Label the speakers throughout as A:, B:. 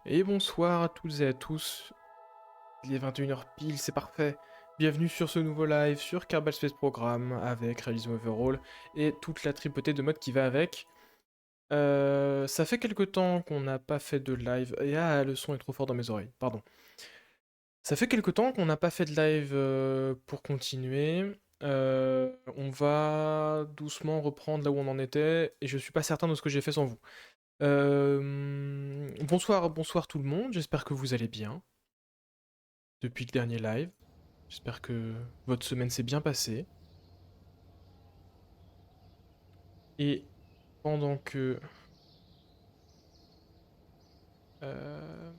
A: Et bonsoir à toutes et à tous. Il est 21h pile, c'est parfait. Bienvenue sur ce nouveau live sur Kerbal Space Program avec Realism Overall et toute la tripotée de modes qui va avec. Ça fait quelque temps qu'on n'a pas fait de live. Et ah, le son est trop fort dans mes oreilles, pardon. Ça fait quelque temps qu'on n'a pas fait de live pour continuer. On va doucement reprendre là où on en était et je suis pas certain de ce que j'ai fait sans vous. Bonsoir tout le monde, j'espère que vous allez bien depuis le dernier live. J'espère que votre semaine s'est bien passée. Et pendant que... euh,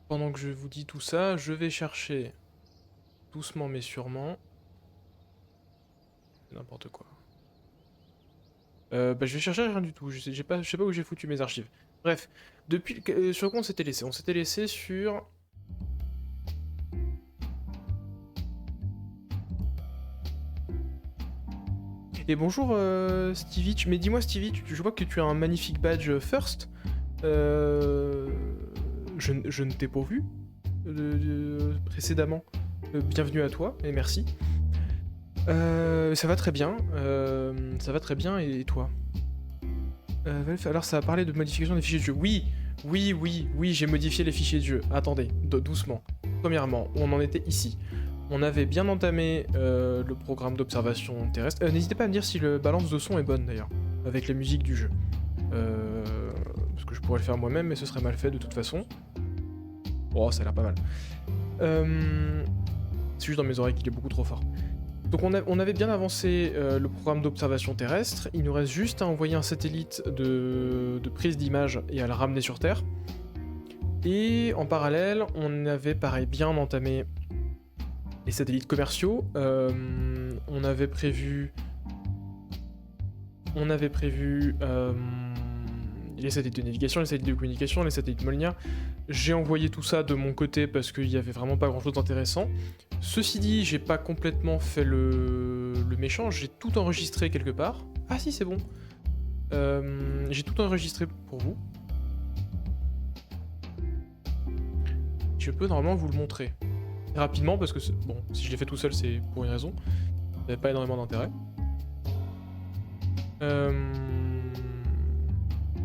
A: pendant que je vous dis tout ça, je vais chercher doucement mais sûrement... N'importe quoi. Je vais chercher rien du tout, je sais pas où j'ai foutu mes archives. Bref, sur quoi on s'était laissé? On s'était laissé sur... Et bonjour Stevie, mais dis-moi Stevie, je vois que tu as un magnifique badge First. Euh, je ne t'ai pas vu précédemment. Bienvenue à toi et merci. Ça va très bien. Ça va très bien et toi alors ça a parlé de modification des fichiers de jeu. Oui, j'ai modifié les fichiers de jeu. Attendez, doucement. Premièrement, on en était ici. On avait bien entamé le programme d'observation terrestre. N'hésitez pas à me dire si le balance de son est bonne d'ailleurs, avec la musique du jeu. Parce que je pourrais le faire moi-même, mais ce serait mal fait de toute façon. Oh, ça a l'air pas mal. C'est juste dans mes oreilles qu'il est beaucoup trop fort. Donc on avait bien avancé le programme d'observation terrestre, il nous reste juste à envoyer un satellite de prise d'image et à le ramener sur Terre. Et en parallèle, on avait pareil bien entamé les satellites commerciaux. On avait prévu les satellites de navigation, les satellites de communication, les satellites Molniya. J'ai envoyé tout ça de mon côté parce qu'il n'y avait vraiment pas grand chose d'intéressant. Ceci dit, j'ai pas complètement fait le méchant, j'ai tout enregistré quelque part. Ah si, c'est bon. J'ai tout enregistré pour vous. Je peux normalement vous le montrer. Rapidement, parce que, bon, si je l'ai fait tout seul, c'est pour une raison. Ça n'avait pas énormément d'intérêt.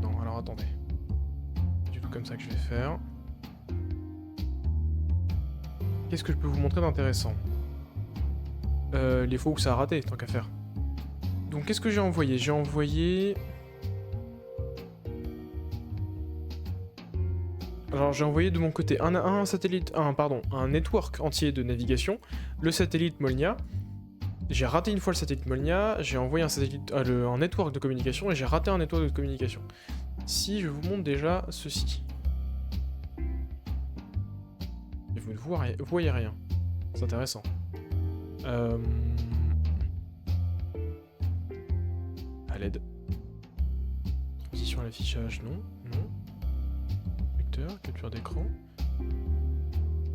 A: Non, alors attendez. C'est du tout comme ça que je vais faire. Qu'est-ce que je peux vous montrer d'intéressant les fois où ça a raté, tant qu'à faire. Donc qu'est-ce que j'ai envoyé? J'ai envoyé... Alors j'ai envoyé de mon côté un satellite, un network entier de navigation, le satellite Molniya. J'ai raté une fois le satellite Molniya, j'ai envoyé un satellite, un network de communication et j'ai raté un network de communication. Si je vous montre déjà ceci. Et vous ne voyez rien. C'est intéressant. À l'aide. Transition à l'affichage, non. Vecteur, capture d'écran.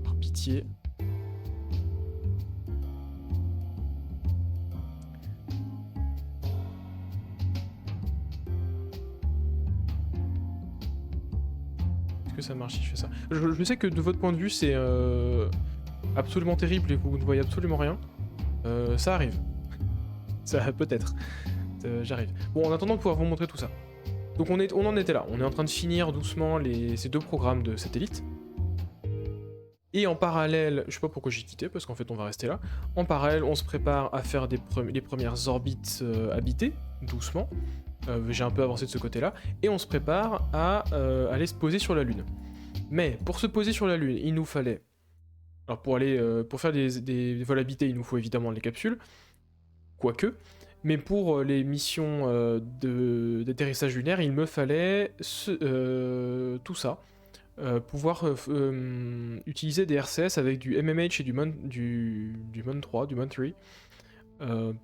A: Par pitié. Est-ce que ça marche si je fais ça? Je sais que de votre point de vue, c'est absolument terrible et vous ne voyez absolument rien. Ça arrive. Ça peut-être. J'arrive. Bon, en attendant de pouvoir vous montrer tout ça. Donc on en était là. On est en train de finir doucement ces deux programmes de satellites. Et en parallèle, je sais pas pourquoi j'ai quitté, parce qu'en fait on va rester là. En parallèle, on se prépare à faire les premières orbites habitées, doucement. J'ai un peu avancé de ce côté-là. Et on se prépare à aller se poser sur la Lune. Mais pour se poser sur la Lune, il nous fallait... Alors pour faire des vols habités, il nous faut évidemment les capsules. Quoique. Mais pour les missions d'atterrissage lunaire, il me fallait tout ça. Pouvoir utiliser des RCS avec du MMH et du Mon 3, du Mon 3.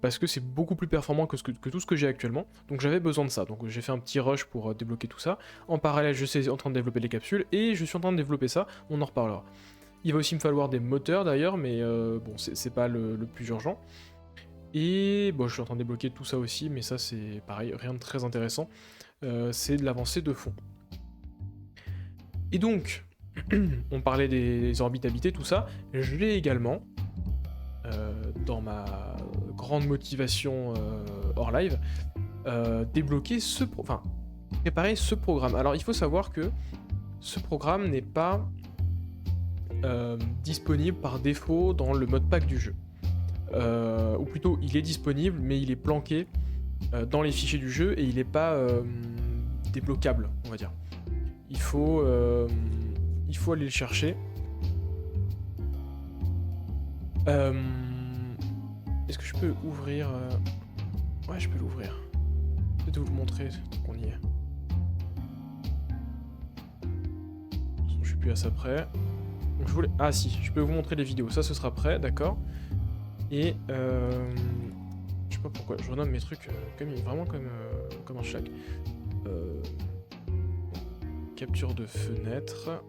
A: Parce que c'est beaucoup plus performant que tout ce que j'ai actuellement. Donc j'avais besoin de ça. Donc j'ai fait un petit rush pour débloquer tout ça. En parallèle, je suis en train de développer les capsules et je suis en train de développer ça. On en reparlera. Il va aussi me falloir des moteurs d'ailleurs, mais bon, c'est pas le plus urgent. Et bon, je suis en train de débloquer tout ça aussi, mais ça c'est pareil, rien de très intéressant. C'est de l'avancée de fond. Et donc, on parlait des orbites habitées, tout ça, je l'ai également, dans ma grande motivation hors live, débloqué préparer ce programme. Alors il faut savoir que ce programme n'est pas disponible par défaut dans le mode pack du jeu. Ou plutôt, il est disponible, mais il est planqué dans les fichiers du jeu et il n'est pas débloquable, on va dire. Il faut aller le chercher. Est-ce que je peux ouvrir Ouais, je peux l'ouvrir. Peut-être vous le montrer tant qu'on y est. Je suis plus à ça près. Donc, ah si, je peux vous montrer les vidéos. Ça, ce sera prêt, d'accord. Et je sais pas pourquoi, je renomme mes trucs vraiment comme un Slack. Capture de fenêtre.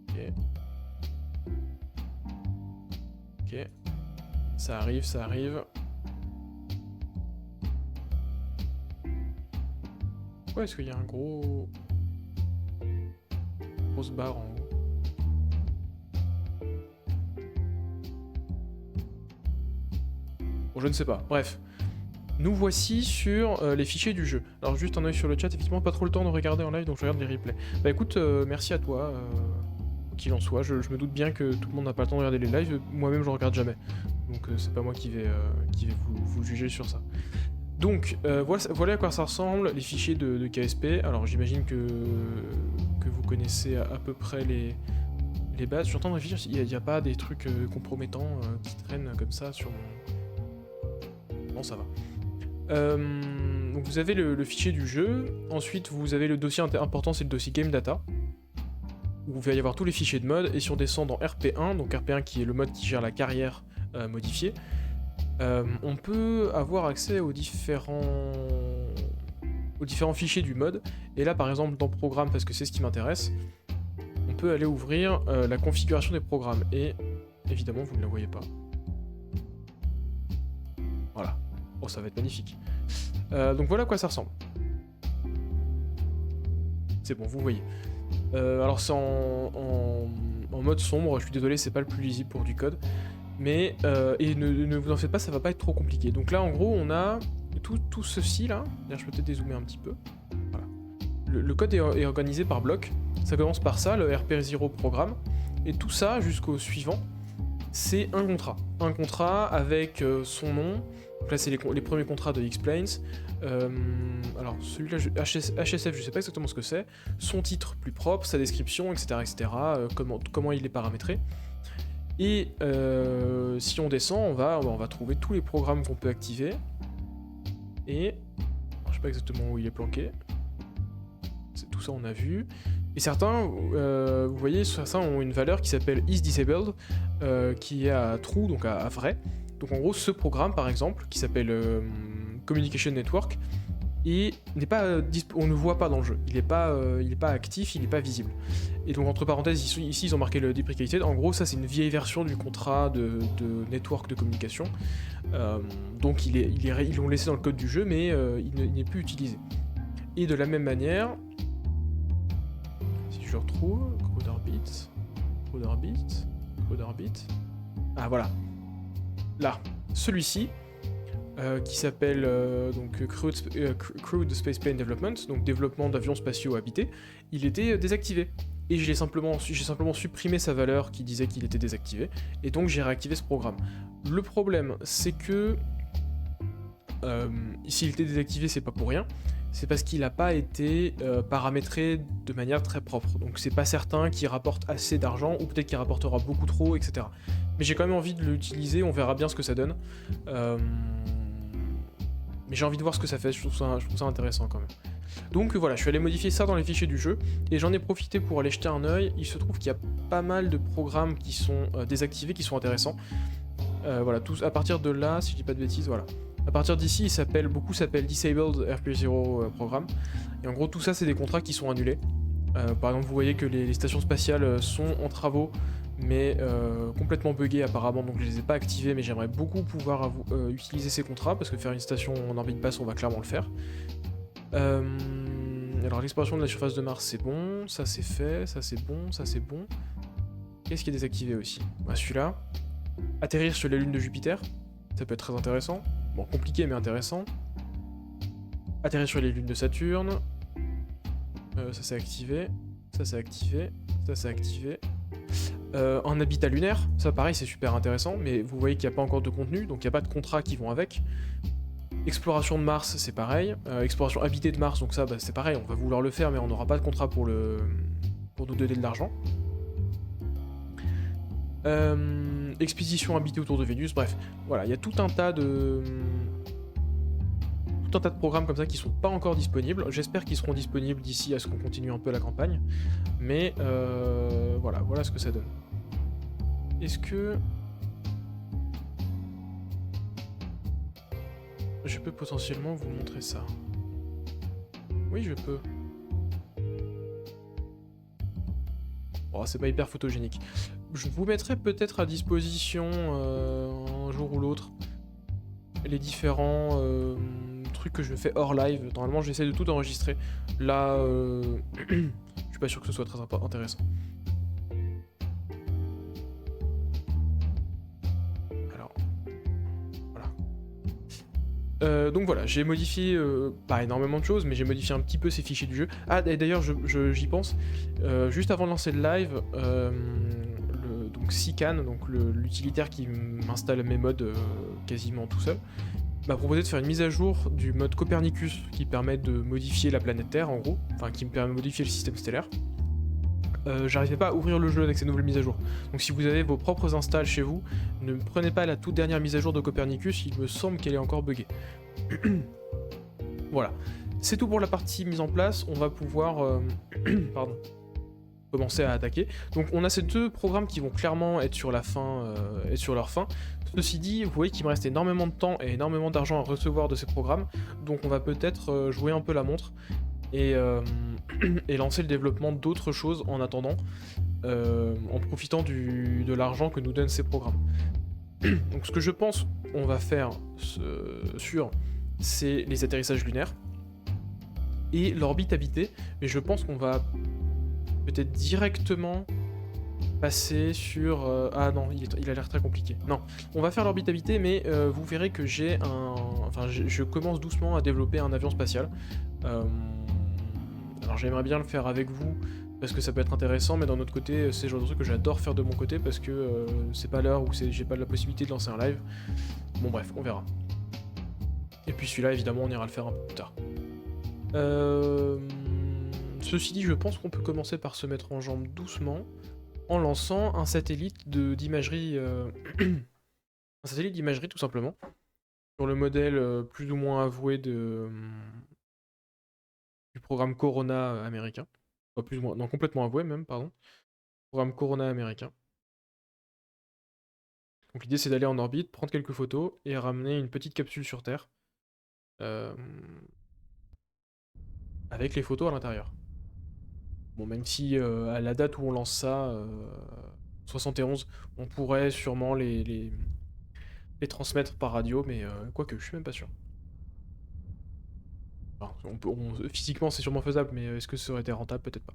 A: Ok. Ok. Ça arrive, ça arrive. Pourquoi est-ce qu'il y a un grosse barre en haut? Bon, je ne sais pas. Bref. Nous voici sur les fichiers du jeu. Alors juste un œil sur le chat, effectivement pas trop le temps de regarder en live, donc je regarde les replays. Bah écoute, merci à toi, qu'il en soit. Je me doute bien que tout le monde n'a pas le temps de regarder les lives, moi-même je regarde jamais. Donc c'est pas moi qui vais vous juger sur ça. Donc voilà à quoi ça ressemble, les fichiers de KSP. Alors j'imagine que vous connaissez à peu près les bases. Je suis en train de réfléchir s'il n'y a pas des trucs compromettants qui traînent comme ça sur mon... Non, ça va. Donc vous avez le fichier du jeu, ensuite vous avez le dossier important, c'est le dossier Game Data, où il va y avoir tous les fichiers de mode, et si on descend dans RP1, donc RP1 qui est le mode qui gère la carrière modifiée, on peut avoir accès aux différents fichiers du mode, et là par exemple dans Programme, parce que c'est ce qui m'intéresse, on peut aller ouvrir la configuration des programmes, et évidemment vous ne la voyez pas. Voilà. Oh, ça va être magnifique. Donc voilà à quoi ça ressemble. C'est bon, vous voyez. Alors c'est en mode sombre, je suis désolé, c'est pas le plus lisible pour du code. Mais, et ne vous en faites pas, ça va pas être trop compliqué. Donc là, en gros, on a tout ceci là. D'ailleurs, je peux peut-être dézoomer un petit peu. Voilà. Le code est organisé par bloc. Ça commence par ça, le RP0 programme. Et tout ça, jusqu'au suivant, c'est un contrat. Un contrat avec son nom. Donc là, c'est les premiers contrats de X-Planes. Alors, celui-là, HSF, je sais pas exactement ce que c'est. Son titre plus propre, sa description, etc. etc. Comment il est paramétré. Et si on descend, on va trouver tous les programmes qu'on peut activer. Et je sais pas exactement où il est planqué. Tout ça, on a vu. Et certains, vous voyez, certains ont une valeur qui s'appelle isDisabled, qui est à true, donc à vrai. Donc en gros, ce programme, par exemple, qui s'appelle Communication Network, et on ne voit pas dans le jeu. Il n'est pas actif, il n'est pas visible. Et donc entre parenthèses, ici ils ont marqué le deprecated. En gros, ça c'est une vieille version du contrat de network de communication. Donc ils l'ont laissé dans le code du jeu, mais il n'est plus utilisé. Et de la même manière, si je le retrouve, CrewdOrbit. Ah voilà. Là, celui-ci, qui s'appelle donc Crewed Spaceplane Development, donc développement d'avions spatiaux habités, il était désactivé. Et j'ai simplement supprimé sa valeur qui disait qu'il était désactivé, et donc j'ai réactivé ce programme. Le problème, c'est que s'il était désactivé, c'est pas pour rien, c'est parce qu'il n'a pas été paramétré de manière très propre. Donc c'est pas certain qu'il rapporte assez d'argent, ou peut-être qu'il rapportera beaucoup trop, etc. Mais j'ai quand même envie de l'utiliser, on verra bien ce que ça donne. Mais j'ai envie de voir ce que ça fait, je trouve ça intéressant quand même. Donc voilà, je suis allé modifier ça dans les fichiers du jeu, et j'en ai profité pour aller jeter un œil. Il se trouve qu'il y a pas mal de programmes qui sont désactivés, qui sont intéressants. Voilà, tous à partir de là, si je dis pas de bêtises, voilà. À partir d'ici, beaucoup s'appellent Disabled RP0 Programme. Et en gros, tout ça, c'est des contrats qui sont annulés. Par exemple, vous voyez que les stations spatiales sont en travaux, mais complètement buggées apparemment, donc je les ai pas activées, mais j'aimerais beaucoup pouvoir utiliser ces contrats, parce que faire une station en orbite basse, on va clairement le faire. Alors l'exploration de la surface de Mars c'est bon, ça c'est fait, ça c'est bon, ça c'est bon. Qu'est-ce qui est désactivé aussi? Bah celui-là. Atterrir sur les lunes de Jupiter, ça peut être très intéressant. Bon, compliqué mais intéressant. Atterrir sur les lunes de Saturne. Ça c'est activé, ça c'est activé, ça c'est activé. Un habitat lunaire, ça pareil c'est super intéressant, mais vous voyez qu'il n'y a pas encore de contenu, donc il n'y a pas de contrats qui vont avec. Exploration de Mars, c'est pareil. Exploration habitée de Mars, donc ça, bah, c'est pareil, on va vouloir le faire, mais on n'aura pas de contrat pour nous donner de l'argent. Expédition habitée autour de Vénus, bref, voilà, il y a tout un tas de programmes comme ça qui sont pas encore disponibles. J'espère qu'ils seront disponibles d'ici à ce qu'on continue un peu la campagne, mais voilà ce que ça donne. Est-ce que je peux potentiellement vous montrer ça? Oui, je peux. Oh, c'est pas hyper photogénique. Je vous mettrai peut-être à disposition un jour ou l'autre les différents trucs que je fais hors live. Normalement, j'essaie de tout enregistrer. Là, je suis pas sûr que ce soit très intéressant. Alors, voilà. Donc voilà, j'ai modifié pas énormément de choses, mais j'ai modifié un petit peu ces fichiers du jeu. Ah, et d'ailleurs, j'y pense. Juste avant de lancer le live, donc Sican, donc l'utilitaire qui m'installe mes mods quasiment tout seul, m'a proposé de faire une mise à jour du mode Copernicus qui permet de modifier la planète Terre en gros, enfin qui me permet de modifier le système stellaire. J'arrivais pas à ouvrir le jeu avec ces nouvelles mises à jour. Donc si vous avez vos propres installs chez vous, ne prenez pas la toute dernière mise à jour de Copernicus, il me semble qu'elle est encore buggée. Voilà. C'est tout pour la partie mise en place, on va pouvoir commencer à attaquer. Donc on a ces deux programmes qui vont clairement être sur la fin, être sur leur fin. Ceci dit, vous voyez qu'il me reste énormément de temps et énormément d'argent à recevoir de ces programmes, donc on va peut-être jouer un peu la montre et lancer le développement d'autres choses en attendant, en profitant de l'argent que nous donnent ces programmes. Donc ce que je pense on va faire c'est les atterrissages lunaires et l'orbite habitée, mais je pense qu'on va peut-être directement passer sur... ah non, il a l'air très compliqué. Non, on va faire l'orbite habitée, mais vous verrez que j'ai un... Enfin, je commence doucement à développer un avion spatial. Alors j'aimerais bien le faire avec vous, parce que ça peut être intéressant, mais d'un autre côté, c'est le genre de truc que j'adore faire de mon côté, parce que c'est pas l'heure où j'ai pas la possibilité de lancer un live. Bon bref, on verra. Et puis celui-là, évidemment, on ira le faire un peu plus tard. Ceci dit, je pense qu'on peut commencer par se mettre en jambe doucement, en lançant un satellite d'imagerie... un satellite d'imagerie, tout simplement. Sur le modèle plus ou moins avoué du programme Corona américain. Pas plus ou moins... Non, complètement avoué même, pardon. Programme Corona américain. Donc l'idée c'est d'aller en orbite, prendre quelques photos et ramener une petite capsule sur Terre. Avec les photos à l'intérieur. Bon, même si à la date où on lance ça, 71, on pourrait sûrement les transmettre par radio, mais quoique, je suis même pas sûr. Enfin, physiquement c'est sûrement faisable, mais est-ce que ça aurait été rentable? Peut-être pas.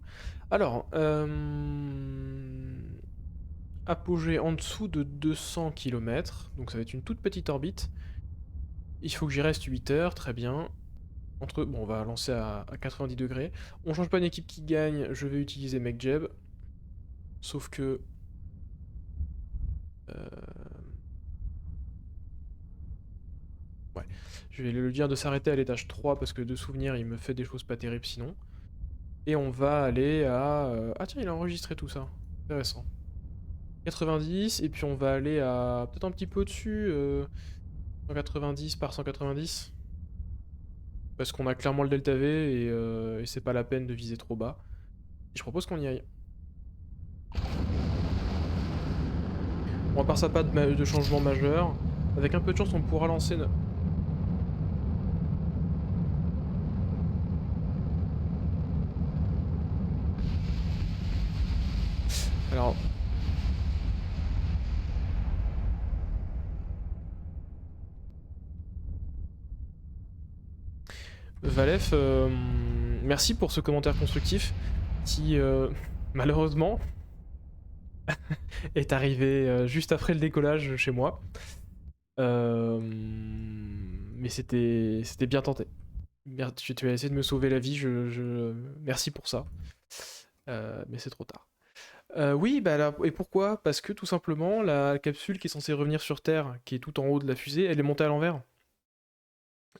A: Alors, apogée en dessous de 200 km, donc ça va être une toute petite orbite. Il faut que j'y reste 8 heures, très bien. Bon, on va lancer à 90 degrés. On change pas une équipe qui gagne, je vais utiliser McJeb. Sauf que... ouais. Je vais lui dire de s'arrêter à l'étage 3 parce que de souvenir, il me fait des choses pas terribles sinon. Et on va aller à... ah tiens, il a enregistré tout ça. Intéressant. 90, et puis on va aller à... peut-être un petit peu au-dessus. 190 par 190. Parce qu'on a clairement le delta V et c'est pas la peine de viser trop bas. Et je propose qu'on y aille. Bon, à part ça, pas de changement majeur. Avec un peu de chance, on pourra lancer... Alors... Valef, merci pour ce commentaire constructif qui, malheureusement, est arrivé juste après le décollage chez moi. Mais c'était bien tenté. Tu as essayé de me sauver la vie, merci pour ça. Mais c'est trop tard. Oui, bah et pourquoi? Parce que tout simplement, la capsule qui est censée revenir sur Terre, qui est tout en haut de la fusée, elle est montée à l'envers.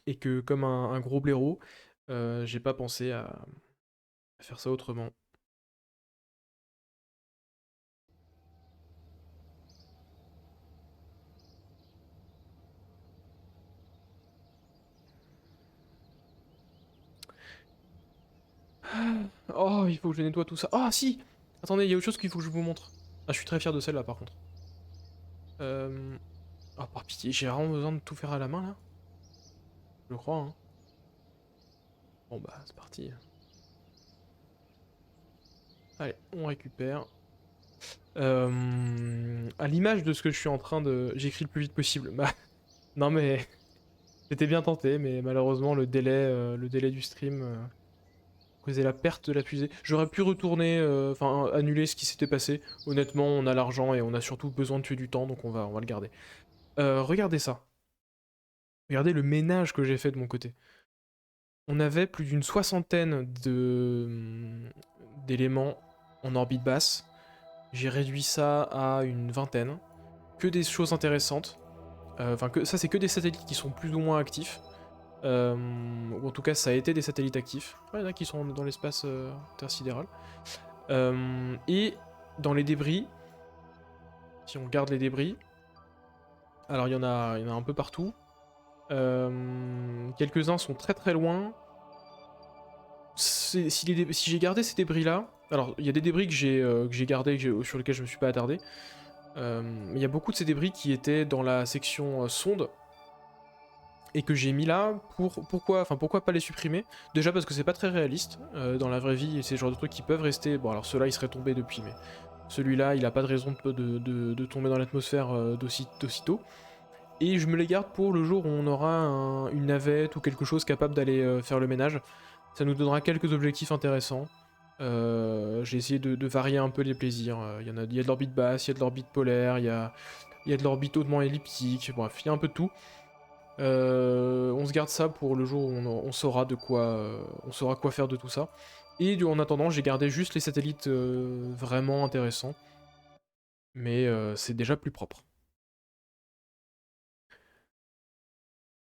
A: Et que comme un gros blaireau, j'ai pas pensé à faire ça autrement. Oh, il faut que je nettoie tout ça. Ah si! Attendez, il y a autre chose qu'il faut que je vous montre. Ah, je suis très fier de celle-là par contre. Ah, par pitié, j'ai vraiment besoin de tout faire à la main là? Je crois, hein. Bon bah, c'est parti. Allez, on récupère. À l'image de ce que je suis en train de... J'écris le plus vite possible. Bah, non mais... C'était bien tenté, mais malheureusement le délai du stream causait la perte de la fusée. J'aurais pu retourner, enfin annuler ce qui s'était passé. Honnêtement, on a l'argent et on a surtout besoin de tuer du temps, donc on va le garder. Regardez ça. Regardez le ménage que j'ai fait de mon côté. On avait plus d'une soixantaine d'éléments en orbite basse. J'ai réduit ça à une vingtaine. Que des choses intéressantes. Enfin, ça c'est que des satellites qui sont plus ou moins actifs. Ou en tout cas, ça a été des satellites actifs. Ouais, il y en a qui sont dans l'espace intersidéral. Et dans les débris, si on regarde les débris, alors il y en a un peu partout. Quelques-uns sont très très loin. Si j'ai gardé ces débris-là, alors il y a des débris que j'ai gardés, sur lesquels je me suis pas attardé. Mais il y a beaucoup de ces débris qui étaient dans la section sonde et que j'ai mis là pourquoi pas les supprimer? Déjà parce que c'est pas très réaliste dans la vraie vie et c'est le genre de trucs qui peuvent rester. Bon, alors ceux-là ils seraient tombés depuis, mais celui-là il a pas de raison de tomber dans l'atmosphère d'aussitôt. Et je me les garde pour le jour où on aura une navette ou quelque chose capable d'aller faire le ménage. Ça nous donnera quelques objectifs intéressants. J'ai essayé de varier un peu les plaisirs. Il y a de l'orbite basse, il y a de l'orbite polaire, il y a de l'orbite hautement elliptique, bref, il y a un peu de tout. On se garde ça pour le jour où on saura on saura quoi faire de tout ça. Et en attendant, j'ai gardé juste les satellites vraiment intéressants. Mais c'est déjà plus propre.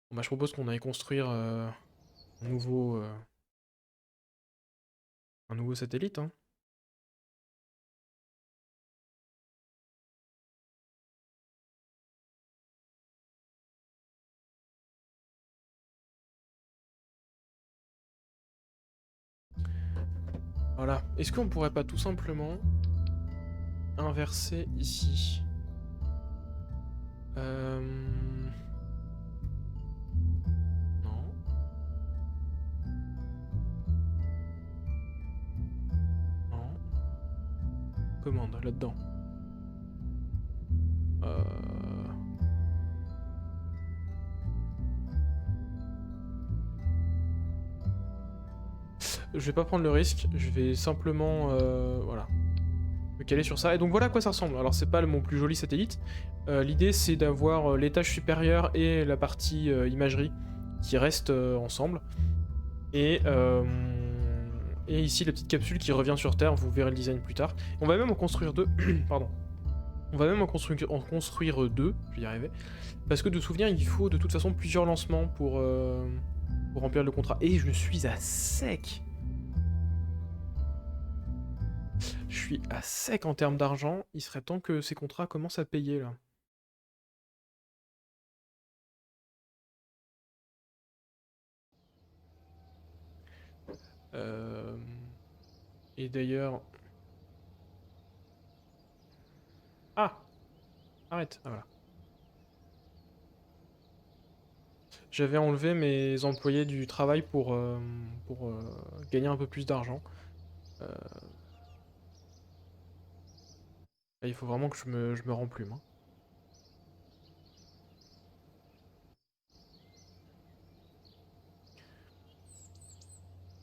A: Bon, bah, je propose qu'on aille construire un nouveau, euh, un nouveau satellite. Hein. Voilà. Est-ce qu'on pourrait pas tout simplement inverser ici? Non. Non. Commande, là-dedans. Euh... Je vais pas prendre le risque, je vais simplement voilà, me caler sur ça. Et donc voilà à quoi ça ressemble. Alors c'est pas mon plus joli satellite. L'idée c'est d'avoir l'étage supérieur et la partie imagerie qui restent ensemble. Et, ici la petite capsule qui revient sur Terre, vous verrez le design plus tard. On va même en construire deux. Pardon. On va même en construire deux, je vais y arriver. Parce que de souvenir, il faut de toute façon plusieurs lancements pour remplir le contrat. Et je suis à sec. Je suis à sec en termes d'argent. Il serait temps que ces contrats commencent à payer là. Euh, Et d'ailleurs... Ah! Arrête. Ah, voilà. J'avais enlevé mes employés du travail pour gagner un peu plus d'argent. Euh, Il faut vraiment que je me remplume. Hein.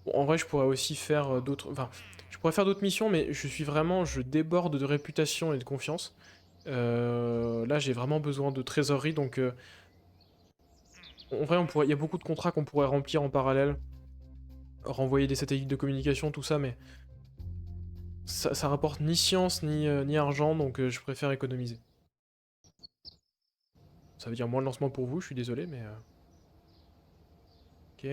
A: Bon, en vrai, je pourrais aussi faire d'autres... Enfin, je pourrais faire d'autres missions, mais je suis vraiment... Je déborde de réputation et de confiance. Là, j'ai vraiment besoin de trésorerie, donc... en vrai, il y a beaucoup de contrats qu'on pourrait remplir en parallèle. Renvoyer des satellites de communication, tout ça, mais... Ça rapporte ni science, ni argent, donc je préfère économiser. Ça veut dire moins de lancement pour vous, je suis désolé, mais... Ok.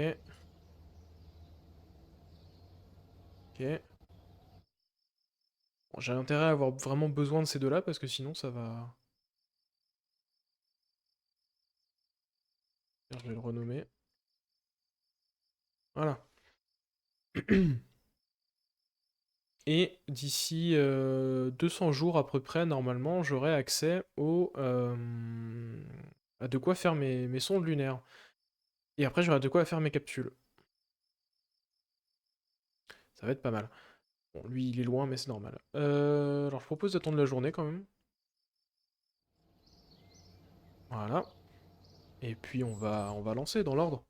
A: Ok. Bon, j'ai intérêt à avoir vraiment besoin de ces deux-là, parce que sinon ça va... Je vais le renommer. Voilà. Et d'ici 200 jours à peu près, normalement, j'aurai accès à de quoi faire mes sondes lunaires. Et après, j'aurai de quoi faire mes capsules. Ça va être pas mal. Bon, lui, il est loin, mais c'est normal. Alors, je propose d'attendre la journée quand même. Voilà. Et puis, on va lancer dans l'ordre.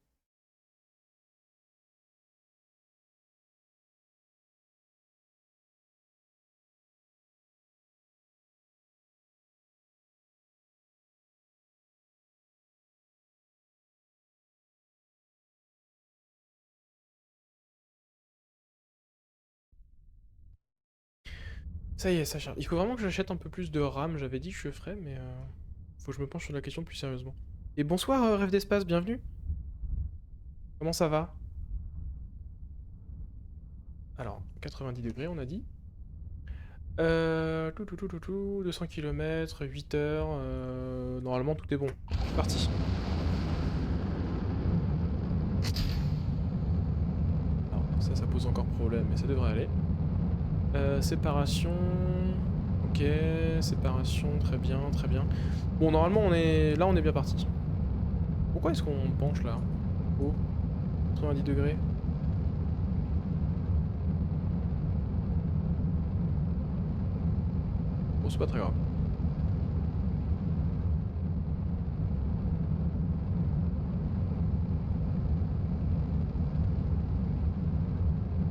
A: Ça y est, ça charge. Il faut vraiment que j'achète un peu plus de RAM. J'avais dit que je le ferais, mais faut que je me penche sur la question plus sérieusement. Et bonsoir, Rêve d'Espace, bienvenue. Comment ça va? Alors, 90 degrés, on a dit. 200 km, 8 heures, normalement tout est bon. C'est parti. Alors, ça pose encore problème, mais ça devrait aller. Séparation... Ok, séparation, très bien, très bien. Bon, normalement, là, on est bien parti. Pourquoi est-ce qu'on penche, là? Oh, 90 degrés. Bon, c'est pas très grave.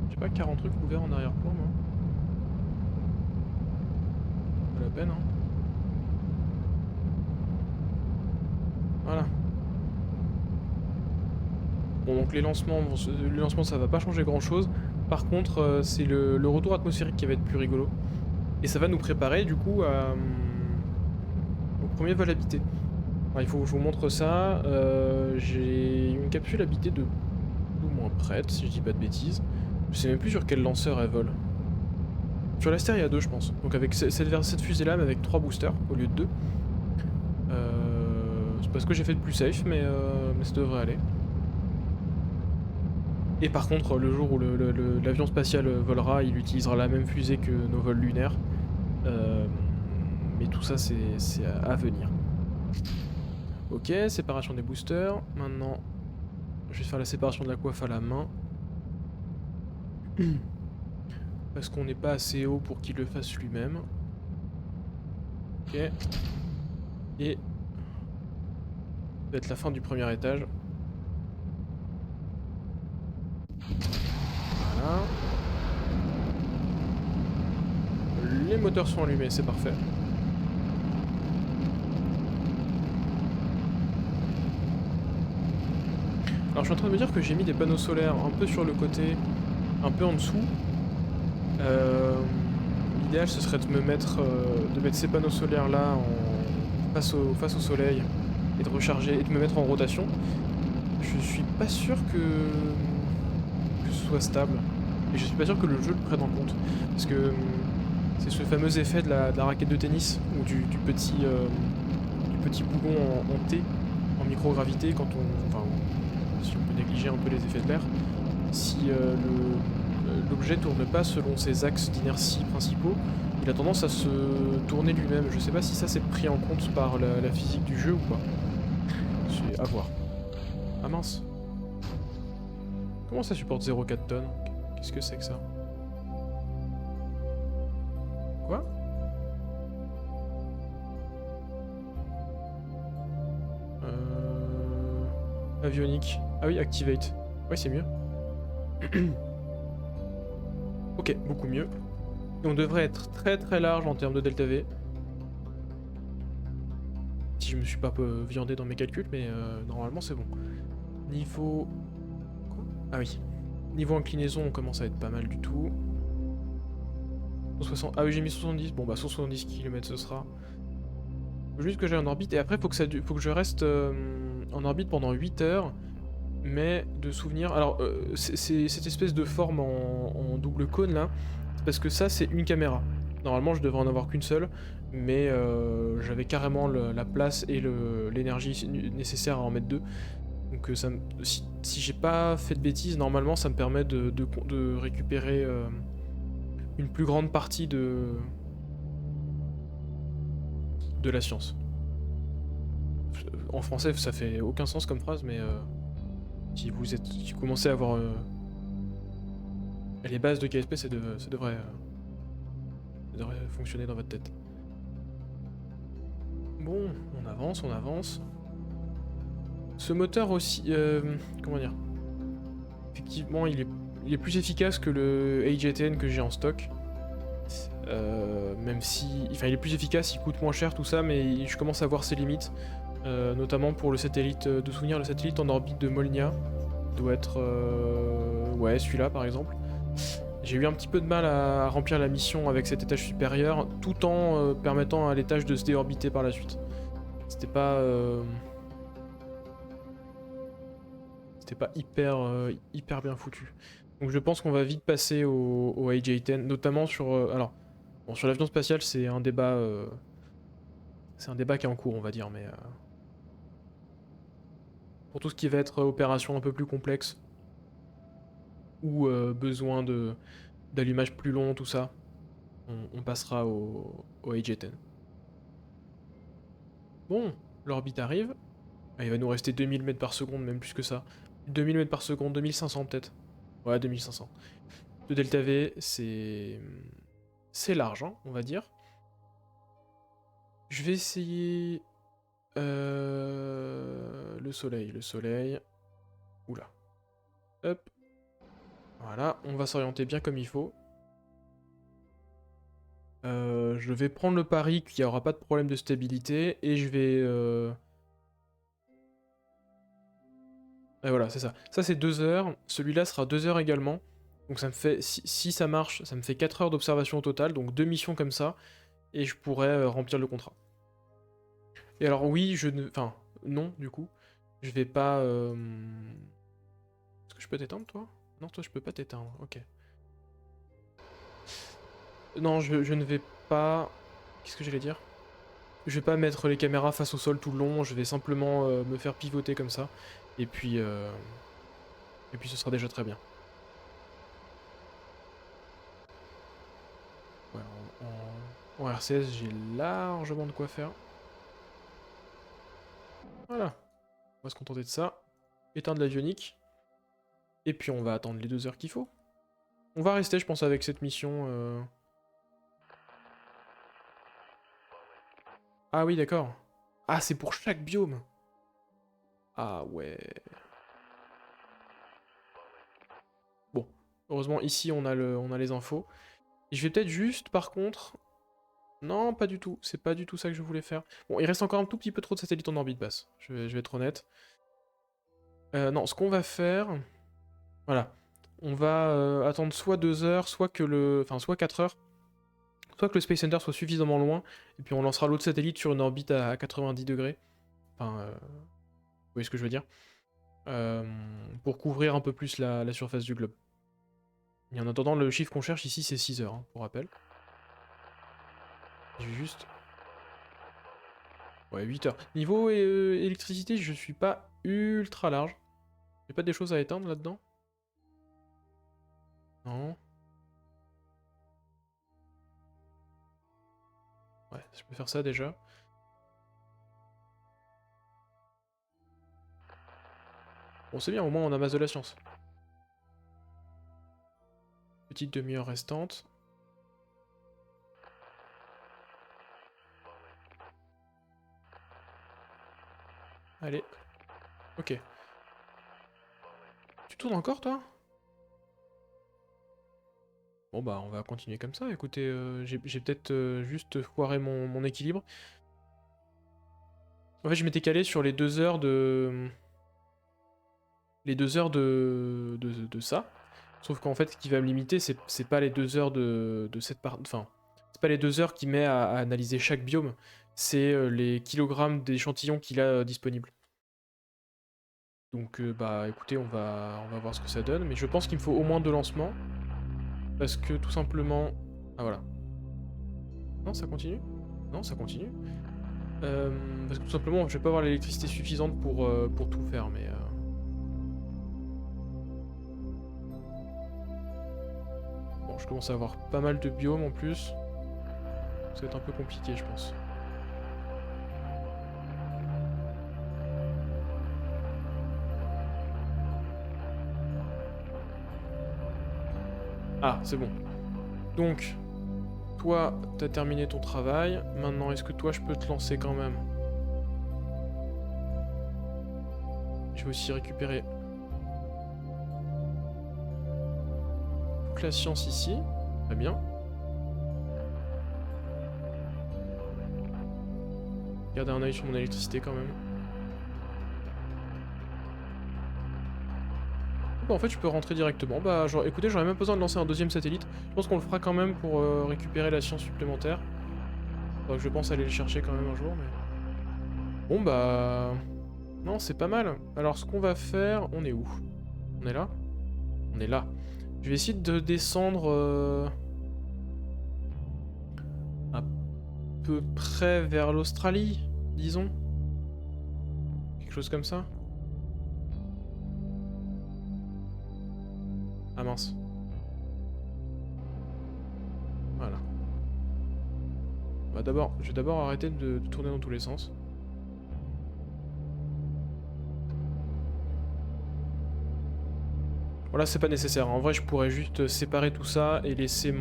A: J'ai pas 40 trucs ouverts en arrière-plan, moi. Pas la peine, hein. Voilà. Bon, donc les lancements, ça va pas changer grand-chose. Par contre, c'est le retour atmosphérique qui va être plus rigolo. Et ça va nous préparer, du coup, au premier vol habité. Alors, il faut que je vous montre ça. J'ai une capsule habitée de plus ou moins prête, si je dis pas de bêtises. Je sais même plus sur quel lanceur elle vole. Sur l'Aster, il y a deux, je pense. Donc avec cette fusée-là, mais avec 3 boosters au lieu de 2. C'est parce que j'ai fait de plus safe, mais ça devrait aller. Et par contre, le jour où l'avion spatial volera, il utilisera la même fusée que nos vols lunaires. Euh, mais tout ça, c'est à venir. Ok, séparation des boosters. Maintenant, je vais faire la séparation de la coiffe à la main. Parce qu'on n'est pas assez haut pour qu'il le fasse lui-même. Ok. Et... ça va être la fin du premier étage. Voilà. Les moteurs sont allumés, c'est parfait. Alors je suis en train de me dire que j'ai mis des panneaux solaires un peu sur le côté, un peu en dessous. L'idéal ce serait de mettre ces panneaux solaires là face au soleil et de recharger et de me mettre en rotation. Je suis pas sûr que ce soit stable. Et je suis pas sûr que le jeu le prenne en compte. Parce que c'est ce fameux effet de la raquette de tennis ou du petit bougon en T, en microgravité, quand enfin, si on peut négliger un peu les effets de l'air. Si l'objet tourne pas selon ses axes d'inertie principaux, il a tendance à se tourner lui-même. Je sais pas si ça c'est pris en compte par la physique du jeu ou pas. C'est à voir. Ah mince. Comment ça supporte 0,4 tonnes? Qu'est-ce que c'est que ça? Quoi? Avionique. Ah oui, activate. Ouais, c'est mieux. Ok, beaucoup mieux. Et on devrait être très très large en termes de delta V. Si je me suis pas viandé dans mes calculs, mais normalement c'est bon. Niveau... Quoi? Ah oui. Niveau inclinaison, on commence à être pas mal du tout. 160... Ah oui, j'ai mis 70. Bon bah 170 km ce sera. Faut juste que j'aille en orbite. Et après, faut que je reste en orbite pendant 8 heures. Mais de souvenir... Alors, c'est cette espèce de forme en double cône là. C'est parce que ça, c'est une caméra. Normalement, je devrais en avoir qu'une seule. Mais j'avais carrément la place et l'énergie nécessaire à en mettre deux. Donc si j'ai pas fait de bêtises, normalement ça me permet de récupérer une plus grande partie de la science. En français ça fait aucun sens comme phrase, mais si vous commencez à avoir les bases de KSP, ça devrait fonctionner dans votre tête. Bon, on avance, on avance. Ce moteur aussi, comment dire, effectivement il est plus efficace que le AJTN que j'ai en stock. Même si... Enfin, il est plus efficace, il coûte moins cher, tout ça, mais je commence à voir ses limites. Notamment pour le satellite, de souvenir, le satellite en orbite de Molniya. Doit être... Ouais, celui-là, par exemple. J'ai eu un petit peu de mal à remplir la mission avec cet étage supérieur, tout en permettant à l'étage de se déorbiter par la suite. C'était pas... C'était pas hyper, hyper bien foutu. Donc je pense qu'on va vite passer au AJ-10, notamment sur... alors, bon, sur l'avion spatial, c'est un débat... c'est un débat qui est en cours, on va dire, mais... pour tout ce qui va être opération un peu plus complexe, ou besoin d'allumage plus long, tout ça, on passera au AJ-10. Bon, l'orbite arrive. Ah, il va nous rester 2000 mètres par seconde, même plus que ça. 2000 mètres par seconde, 2500 peut-être. Ouais, 2500. Le delta V, c'est large, hein, on va dire. Je vais essayer... le soleil, le soleil... Oula. Hop. Voilà, on va s'orienter bien comme il faut. Je vais prendre le pari qu'il n'y aura pas de problème de stabilité, et je vais... Et voilà, c'est ça. Ça, c'est 2 heures. Celui-là sera 2 heures également. Donc ça me fait... Si ça marche, ça me fait 4 heures d'observation au total, donc 2 missions comme ça, et je pourrais remplir le contrat. Et alors oui, je ne... Enfin, non, du coup. Je vais pas... Est-ce que je peux t'éteindre, toi? Non, toi, je peux pas t'éteindre. Ok. Non, je ne vais pas... Qu'est-ce que j'allais dire? Je vais pas mettre les caméras face au sol tout le long, je vais simplement me faire pivoter comme ça. Et puis ce sera déjà très bien. Ouais, en RCS, j'ai largement de quoi faire. Voilà. On va se contenter de ça. Éteindre l'avionique. Et puis on va attendre les 2 heures qu'il faut. On va rester, je pense, avec cette mission... Ah oui, d'accord. Ah, c'est pour chaque biome. Ah ouais. Bon. Heureusement, ici, on a les infos. Et je vais peut-être juste, par contre... Non, pas du tout. C'est pas du tout ça que je voulais faire. Bon, il reste encore un tout petit peu trop de satellites en orbite basse. Je vais être honnête. Non, ce qu'on va faire... Voilà. On va attendre soit 2 heures, soit que le... Enfin, soit 4 heures. Soit que le Space Center soit suffisamment loin. Et puis on lancera l'autre satellite sur une orbite à 90 degrés. Enfin, vous voyez ce que je veux dire. Pour couvrir un peu plus la surface du globe. Et en attendant, le chiffre qu'on cherche ici, c'est 6 heures, hein, pour rappel. Je vais juste... Ouais, 8 heures. Niveau électricité, je suis pas ultra large. Y'a pas des choses à éteindre là-dedans? Non. Ouais, je peux faire ça déjà. Bon, c'est bien, au moins on amasse de la science. Petite demi-heure restante. Allez. Ok. Tu tournes encore, toi? Bon bah on va continuer comme ça, écoutez, j'ai peut-être juste foiré mon équilibre. En fait je m'étais calé sur les 2 heures de... Les 2 heures de ça. Sauf qu'en fait ce qui va me limiter c'est pas les 2 heures de cette part... Enfin, c'est pas les 2 heures qu'il met à analyser chaque biome, c'est les kilogrammes d'échantillons qu'il a disponibles. Donc bah écoutez on va voir ce que ça donne, mais je pense qu'il me faut au moins 2 lancements. Parce que tout simplement... Ah voilà. Non ça continue? Non ça continue. Parce que tout simplement je vais pas avoir l'électricité suffisante pour tout faire, mais... Bon je commence à avoir pas mal de biomes en plus. Ça va être un peu compliqué je pense. Ah c'est bon. Donc, toi t'as terminé ton travail. Maintenant est-ce que toi je peux te lancer quand même? Je vais aussi récupérer toute la science ici. Très bien. Garder un œil sur mon électricité quand même. Bah, en fait, je peux rentrer directement. Bah, genre, écoutez, j'aurais même pas besoin de lancer un deuxième satellite. Je pense qu'on le fera quand même pour récupérer la science supplémentaire. Faudra que je pense aller le chercher quand même un jour, mais... Bon, bah... Non, c'est pas mal. Alors, ce qu'on va faire... On est où? On est là? On est là. Je vais essayer de descendre... à peu près vers l'Australie, disons. Quelque chose comme ça. Ah mince. Voilà. Bah d'abord, je vais d'abord arrêter de tourner dans tous les sens. Voilà, c'est pas nécessaire. En vrai, je pourrais juste séparer tout ça et laisser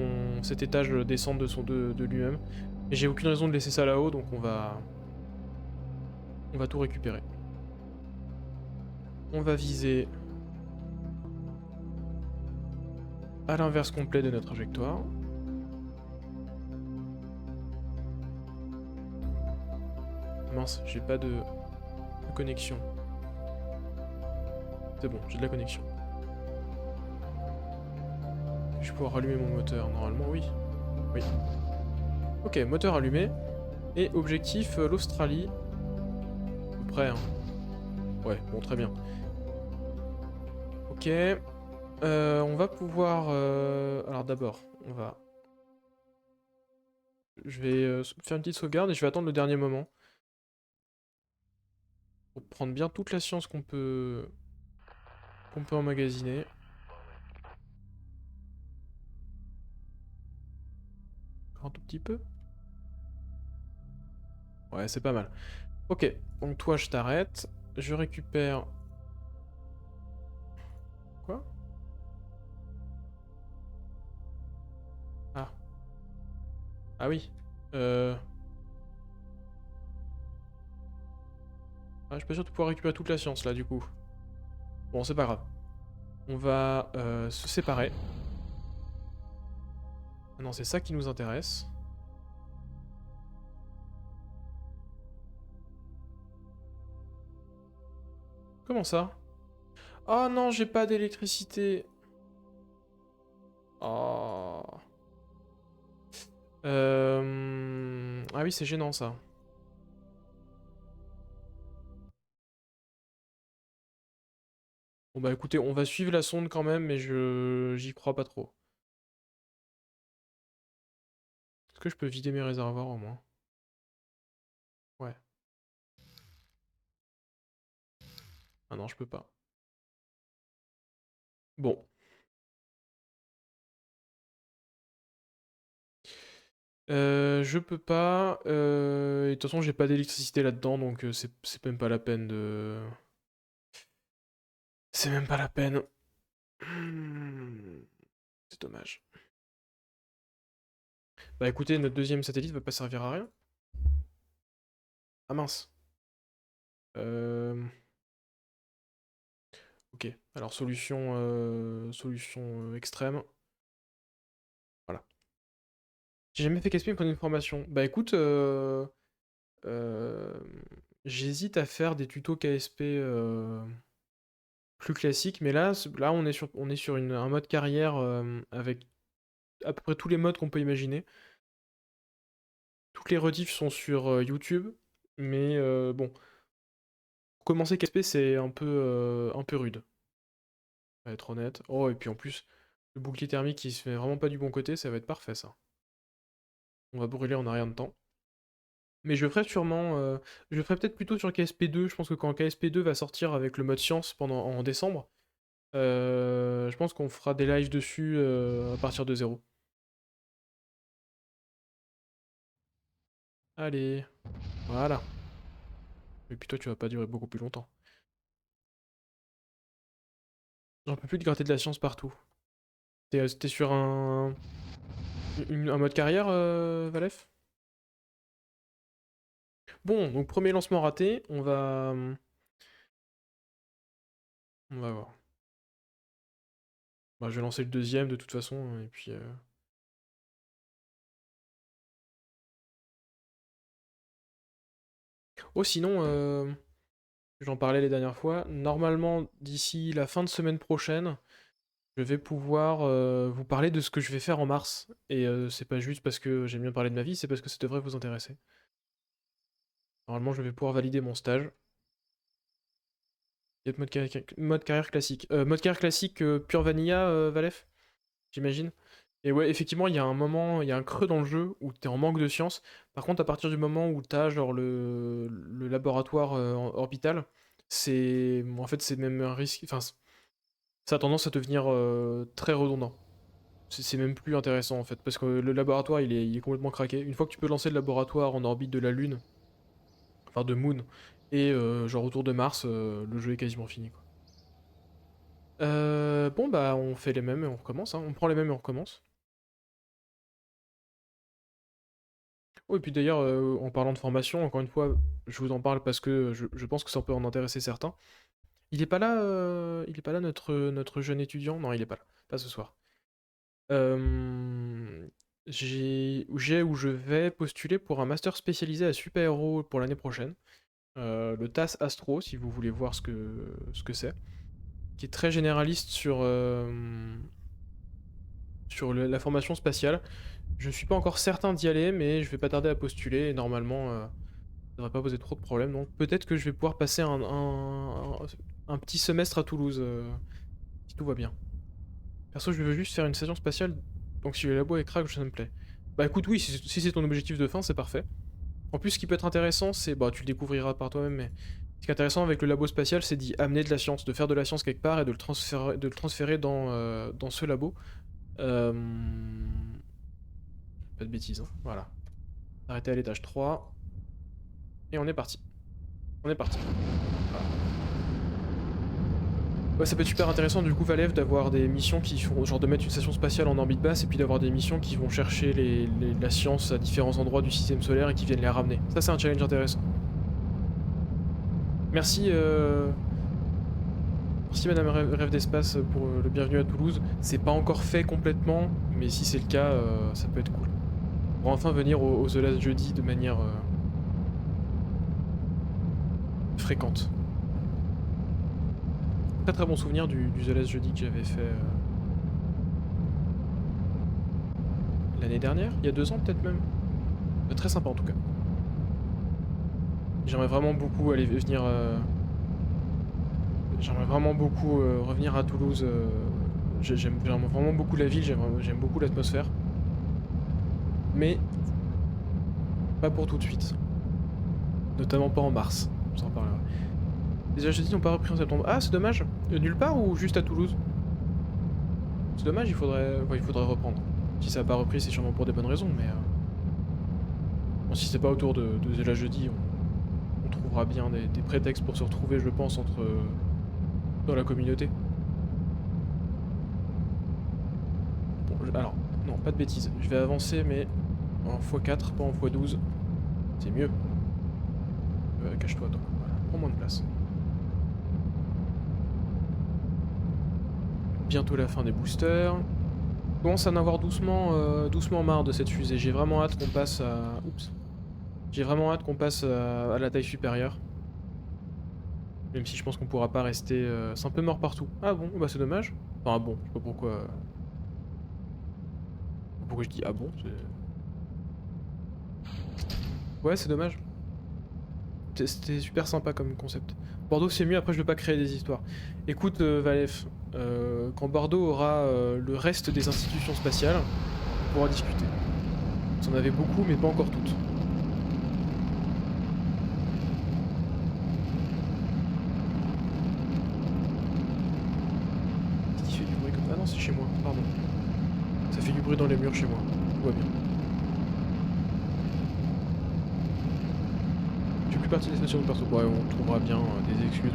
A: cet étage descendre de lui-même. Mais j'ai aucune raison de laisser ça là-haut, donc on va tout récupérer. On va viser à l'inverse complet de notre trajectoire. Mince, j'ai pas de connexion. C'est bon, j'ai de la connexion. Je vais pouvoir rallumer mon moteur, normalement oui. Oui. Ok, moteur allumé. Et objectif, l'Australie. À peu près, hein. Ouais, bon, très bien. Ok. On va pouvoir... Alors d'abord, on va... Je vais faire une petite sauvegarde et je vais attendre le dernier moment. Pour prendre bien toute la science qu'on peut emmagasiner. Encore un tout petit peu. Ouais, c'est pas mal. Ok, donc toi je t'arrête. Je récupère... Quoi? Ah. Ah oui. Ah, je suis pas sûr de pouvoir récupérer toute la science là du coup. Bon, c'est pas grave. On va se séparer. Ah non, c'est ça qui nous intéresse. Comment ça? Oh non, j'ai pas d'électricité. Oh. Ah oui, c'est gênant ça. Bon bah écoutez, on va suivre la sonde quand même, mais j'y crois pas trop. Est-ce que je peux vider mes réservoirs au moins? Ouais. Ah non, je peux pas. Bon. Je peux pas. Et de toute façon, j'ai pas d'électricité là-dedans, donc c'est même pas la peine de... C'est même pas la peine. C'est dommage. Bah écoutez, notre deuxième satellite va pas servir à rien. Ah mince. Euh... Ok. Alors solution extrême. J'ai jamais fait KSP pour une formation. Bah écoute, euh, j'hésite à faire des tutos KSP plus classiques, mais là on est sur un mode carrière avec à peu près tous les modes qu'on peut imaginer. Toutes les rediffs sont sur YouTube, mais bon, commencer KSP c'est un peu rude, à être honnête. Oh, et puis en plus, le bouclier thermique qui se fait vraiment pas du bon côté, ça va être parfait ça. On va brûler en arrière de temps. Mais je ferai sûrement. Je ferai peut-être plutôt sur KSP2. Je pense que quand KSP2 va sortir avec le mode science en décembre, je pense qu'on fera des lives dessus à partir de zéro. Allez, voilà. Et puis toi, tu vas pas durer beaucoup plus longtemps. J'en peux plus de gratter de la science partout. T'es sur un mode carrière, Valef? Bon, donc premier lancement raté, on va voir. Bah, je vais lancer le deuxième de toute façon, et puis... Oh, sinon, j'en parlais les dernières fois, normalement, d'ici la fin de semaine prochaine, je vais pouvoir vous parler de ce que je vais faire en mars. Et c'est pas juste parce que j'aime bien parler de ma vie, c'est parce que ça devrait vous intéresser. Normalement, je vais pouvoir valider mon stage. Et mode carrière classique. Mode carrière classique pure vanilla, Valef, j'imagine. Et ouais, effectivement, il y a un moment, il y a un creux dans le jeu où t'es en manque de science. Par contre, à partir du moment où t'as genre le laboratoire orbital, c'est en fait c'est même un risque. Enfin, ça a tendance à devenir très redondant. C'est même plus intéressant en fait, parce que le laboratoire il est complètement craqué. Une fois que tu peux lancer le laboratoire en orbite de la Lune, enfin de Moon, et genre autour de Mars, le jeu est quasiment fini quoi. Bon bah on fait les mêmes et on recommence, hein. On prend les mêmes et on recommence. Oh, et puis d'ailleurs, en parlant de formation, encore une fois, je vous en parle parce que je pense que ça peut en intéresser certains. Il est pas là notre jeune étudiant? Non, il est pas là, pas ce soir. Euh, j'ai ou je vais postuler pour un master spécialisé à super-héros pour l'année prochaine. Le TAS Astro, si vous voulez voir ce que c'est. Qui est très généraliste sur la formation spatiale. Je suis pas encore certain d'y aller, mais je vais pas tarder à postuler et normalement, ça devrait pas poser trop de problèmes. Donc peut-être que je vais pouvoir passer un petit semestre à Toulouse, si tout va bien. Perso, je veux juste faire une station spatiale, donc si le labo est crack, ça me plaît. Bah écoute, oui, si c'est ton objectif de fin, c'est parfait. En plus, ce qui peut être intéressant, c'est, bah tu le découvriras par toi-même, mais ce qui est intéressant avec le labo spatial, c'est d'y amener de la science, de faire de la science quelque part et de le transférer dans ce labo. Euh... Pas de bêtises, hein. Voilà. Arrêtez à l'étage 3. Et on est parti. On est parti. Voilà. Ouais, ça peut être super intéressant du coup, Valève, d'avoir des missions qui font genre de mettre une station spatiale en orbite basse et puis d'avoir des missions qui vont chercher la science à différents endroits du système solaire et qui viennent les ramener. Ça, c'est un challenge intéressant. Merci, merci Madame Rêve d'Espace pour le bienvenu à Toulouse. C'est pas encore fait complètement, mais si c'est le cas, ça peut être cool. Pour enfin venir au The Last Jeudi de manière fréquente. Très très bon souvenir du The Last Jeudi que j'avais fait l'année dernière, il y a 2 ans peut-être même. Très sympa en tout cas. J'aimerais vraiment beaucoup aller venir. J'aimerais vraiment beaucoup revenir à Toulouse. J'aime vraiment beaucoup la ville, j'aime beaucoup l'atmosphère. Mais pas pour tout de suite. Notamment pas en mars. On s'en parlera. Les jeudis n'ont pas repris en septembre. Ah, c'est dommage. Nulle part ou juste à Toulouse? C'est dommage, il faudrait reprendre. Si ça n'a pas repris, c'est sûrement pour des bonnes raisons, mais... Bon, si c'est pas autour de la jeudi, on trouvera bien des prétextes pour se retrouver, je pense, dans la communauté. Bon, alors, non, pas de bêtises. Je vais avancer, mais en x4, pas en x12. C'est mieux. Cache-toi, toi. Voilà, prends moins de place. Bientôt la fin des boosters. commence à en avoir doucement marre de cette fusée. J'ai vraiment hâte qu'on passe à... Oups. J'ai vraiment hâte qu'on passe à la taille supérieure. Même si je pense qu'on pourra pas rester... C'est un peu mort partout. Ah bon, bah c'est dommage. Enfin bon, je sais pas pourquoi... Pourquoi je dis ah bon. Ouais, c'est dommage. C'était super sympa comme concept. Bordeaux c'est mieux, après je veux pas créer des histoires. Écoute Valef, quand Bordeaux aura le reste des institutions spatiales, on pourra discuter. Vous en avez beaucoup mais pas encore toutes. Qu'est-ce qui fait du bruit comme... Ah non c'est chez moi, pardon. Ça fait du bruit dans les murs chez moi. Tout va bien. Je fais plus partie des stations de perso. Ouais, on trouvera bien des excuses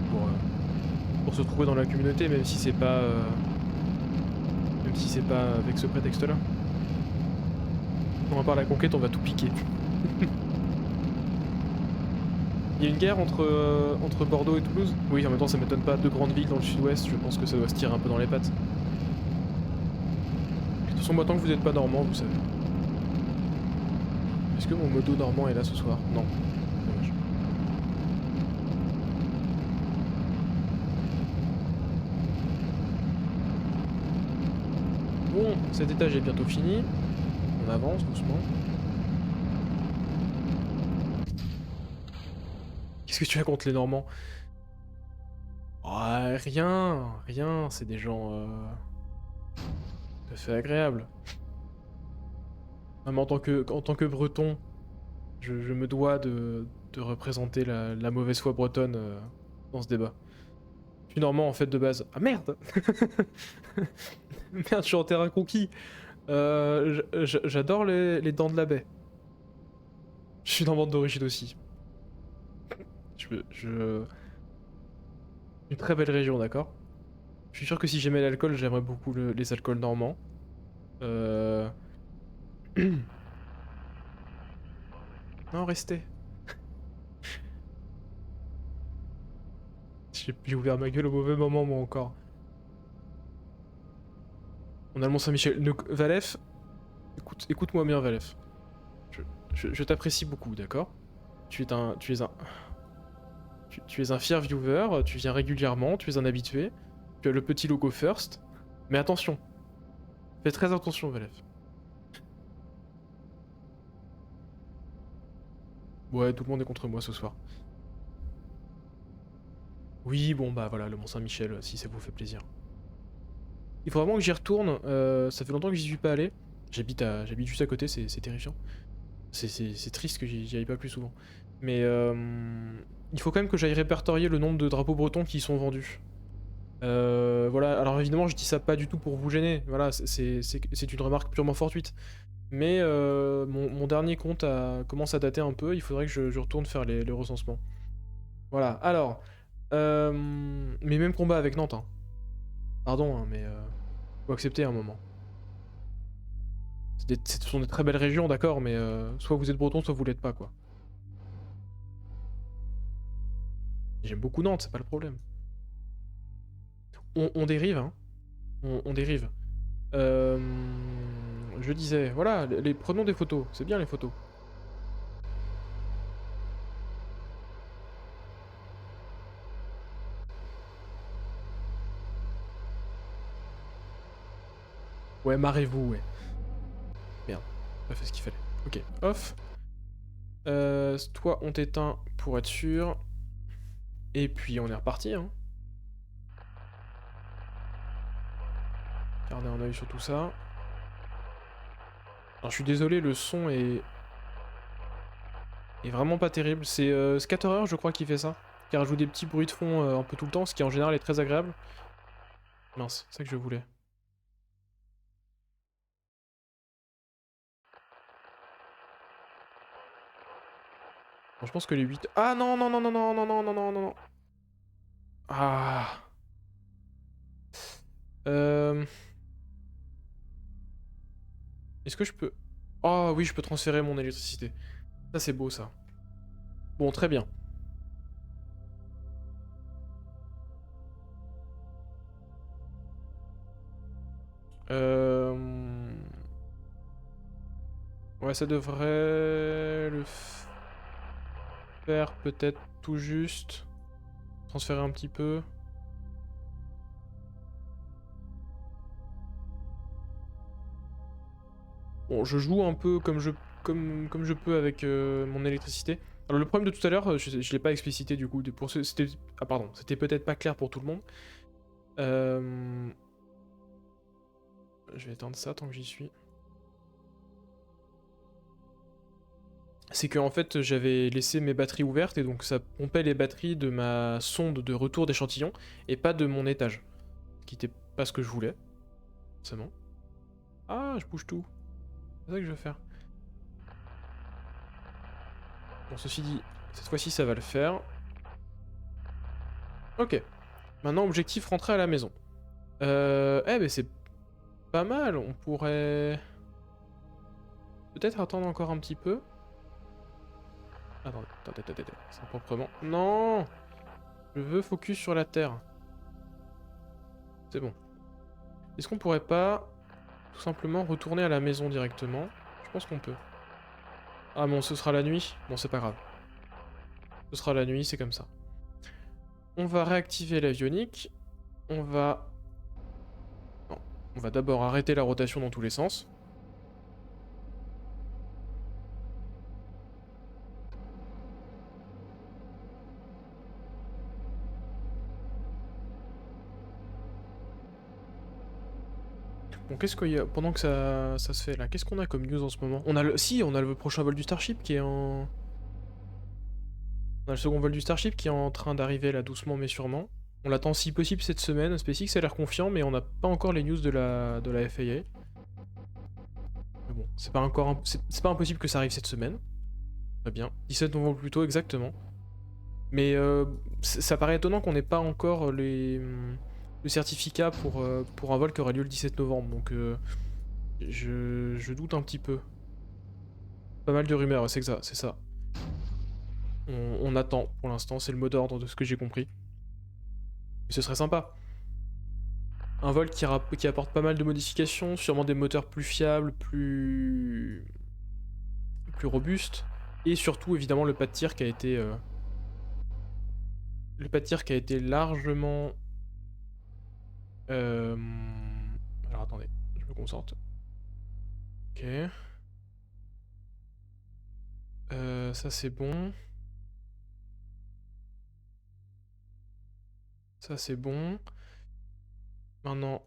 A: pour se trouver dans la communauté, même si c'est pas... même si c'est pas avec ce prétexte-là. On va par la conquête, on va tout piquer. Il y a une guerre entre Bordeaux et Toulouse? Oui, en même temps ça m'étonne pas, deux grandes villes dans le sud-ouest, je pense que ça doit se tirer un peu dans les pattes. De toute façon, moi tant que vous n'êtes pas normand, vous savez. Est-ce que mon modo normand est là ce soir? Non. Dommage. Bon, cet étage est bientôt fini. On avance doucement. Qu'est-ce que tu as contre les Normands? Oh, rien, c'est des gens tout à fait agréables. Même en tant que breton, je me dois de représenter la mauvaise foi bretonne dans ce débat. Je suis normand en fait de base. Ah merde. Merde, je suis en terrain conquis. J'adore les dents de la baie. Je suis normand d'origine aussi. Une très belle région, d'accord? Je suis sûr que si j'aimais l'alcool, j'aimerais beaucoup les alcools normands. Euh... Non, restez. J'ai ouvert ma gueule au mauvais moment, moi encore. On a le Mont-Saint-Michel. Valef, écoute-moi bien, Valef. Je t'apprécie beaucoup, d'accord? Tu es un fier viewer, tu viens régulièrement, tu es un habitué. Tu as le petit logo First. Mais attention, fais très attention, Valef. Ouais, tout le monde est contre moi ce soir. Oui, bon bah voilà, le Mont-Saint-Michel, si ça vous fait plaisir. Il faut vraiment que j'y retourne, ça fait longtemps que j'y suis pas allé. J'habite juste à côté, c'est terrifiant. C'est triste que j'y aille pas plus souvent. Mais il faut quand même que j'aille répertorier le nombre de drapeaux bretons qui y sont vendus. Voilà, alors évidemment je dis ça pas du tout pour vous gêner, voilà, c'est une remarque purement fortuite. Mais mon dernier compte commence à dater un peu, il faudrait que je retourne faire le recensement. Voilà, alors, mes mêmes combats avec Nantes, hein. Pardon, hein, mais faut accepter un moment. Ce sont des très belles régions, d'accord, mais soit vous êtes breton, soit vous l'êtes pas, quoi. J'aime beaucoup Nantes, c'est pas le problème. On dérive, hein. On dérive. Euh, je disais, voilà, prenons des photos, c'est bien les photos. Ouais, marrez-vous, ouais. Merde, pas fait ce qu'il fallait. Ok, off. Toi, on t'éteint pour être sûr. Et puis on est reparti, hein. Gardez un œil sur tout ça. Alors je suis désolé, le son est vraiment pas terrible. C'est Scatterer, je crois, qui fait ça. Qui rajoute des petits bruits de fond un peu tout le temps, ce qui en général est très agréable. Mince, c'est ça que je voulais. Bon, je pense que les 8... Ah non, non, non, non, non, non, non, non, non, non, non. Ah. Euh... Est-ce que je peux... Oh oui, je peux transférer mon électricité. Ça, c'est beau, ça. Bon, très bien. Euh... Ouais, ça devrait le faire peut-être tout juste. Transférer un petit peu. Bon, je joue un peu comme je peux avec mon électricité. Alors le problème de tout à l'heure, je l'ai pas explicité du coup, c'était... Ah pardon, c'était peut-être pas clair pour tout le monde. Je vais éteindre ça tant que j'y suis. C'est que en fait j'avais laissé mes batteries ouvertes et donc ça pompait les batteries de ma sonde de retour d'échantillon et pas de mon étage. Ce qui était pas ce que je voulais, forcément. Ah, je bouge tout. C'est ça que je veux faire. Bon, ceci dit, cette fois-ci ça va le faire. Ok. Maintenant, objectif, rentrer à la maison. Eh ben c'est pas mal, on pourrait... Peut-être attendre encore un petit peu. Attendez, c'est proprement... Non. Je veux focus sur la terre. C'est bon. Est-ce qu'on pourrait pas tout simplement retourner à la maison directement? Je pense qu'on peut. Ah bon, ce sera la nuit. Bon, c'est pas grave. Ce sera la nuit, c'est comme ça. On va réactiver l'avionique. On va... Non. On va d'abord arrêter la rotation dans tous les sens. Bon, qu'est-ce qu'il y a... Pendant que ça se fait là, qu'est-ce qu'on a comme news en ce moment? On a le... Si, on a le prochain vol du Starship qui est en... On a le second vol du Starship qui est en train d'arriver là doucement mais sûrement. On l'attend si possible cette semaine. SpaceX a l'air confiant mais on n'a pas encore les news de la FAA. Mais bon, c'est pas encore c'est pas impossible que ça arrive cette semaine. Très bien. 17 novembre plus tôt exactement. Mais ça paraît étonnant qu'on n'ait pas encore le certificat pour un vol qui aura lieu le 17 novembre. Donc je doute un petit peu. Pas mal de rumeurs, c'est ça, c'est ça. On attend pour l'instant, c'est le mot d'ordre de ce que j'ai compris. Mais ce serait sympa. Un vol qui apporte pas mal de modifications, sûrement des moteurs plus fiables, plus robustes, et surtout évidemment le pas de tir qui a été largement alors attendez, je me concentre. Ok. Ça c'est bon. Ça c'est bon. Maintenant,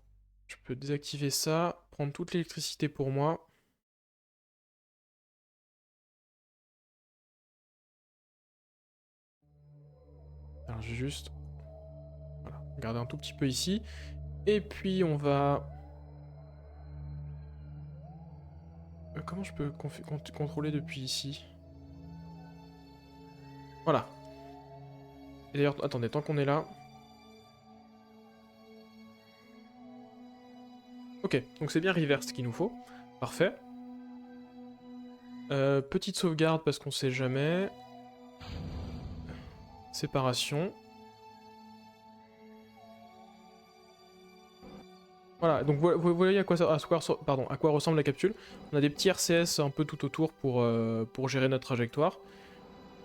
A: je peux désactiver ça, prendre toute l'électricité pour moi. Alors j'ai juste... Voilà, garder un tout petit peu ici. Et puis on va... comment je peux contrôler depuis ici? Voilà. Et d'ailleurs, attendez, tant qu'on est là... Ok, donc c'est bien reverse qu'il nous faut. Parfait. Petite sauvegarde parce qu'on sait jamais. Séparation. Voilà, donc vous voyez à quoi ressemble la capsule. On a des petits RCS un peu tout autour pour gérer notre trajectoire.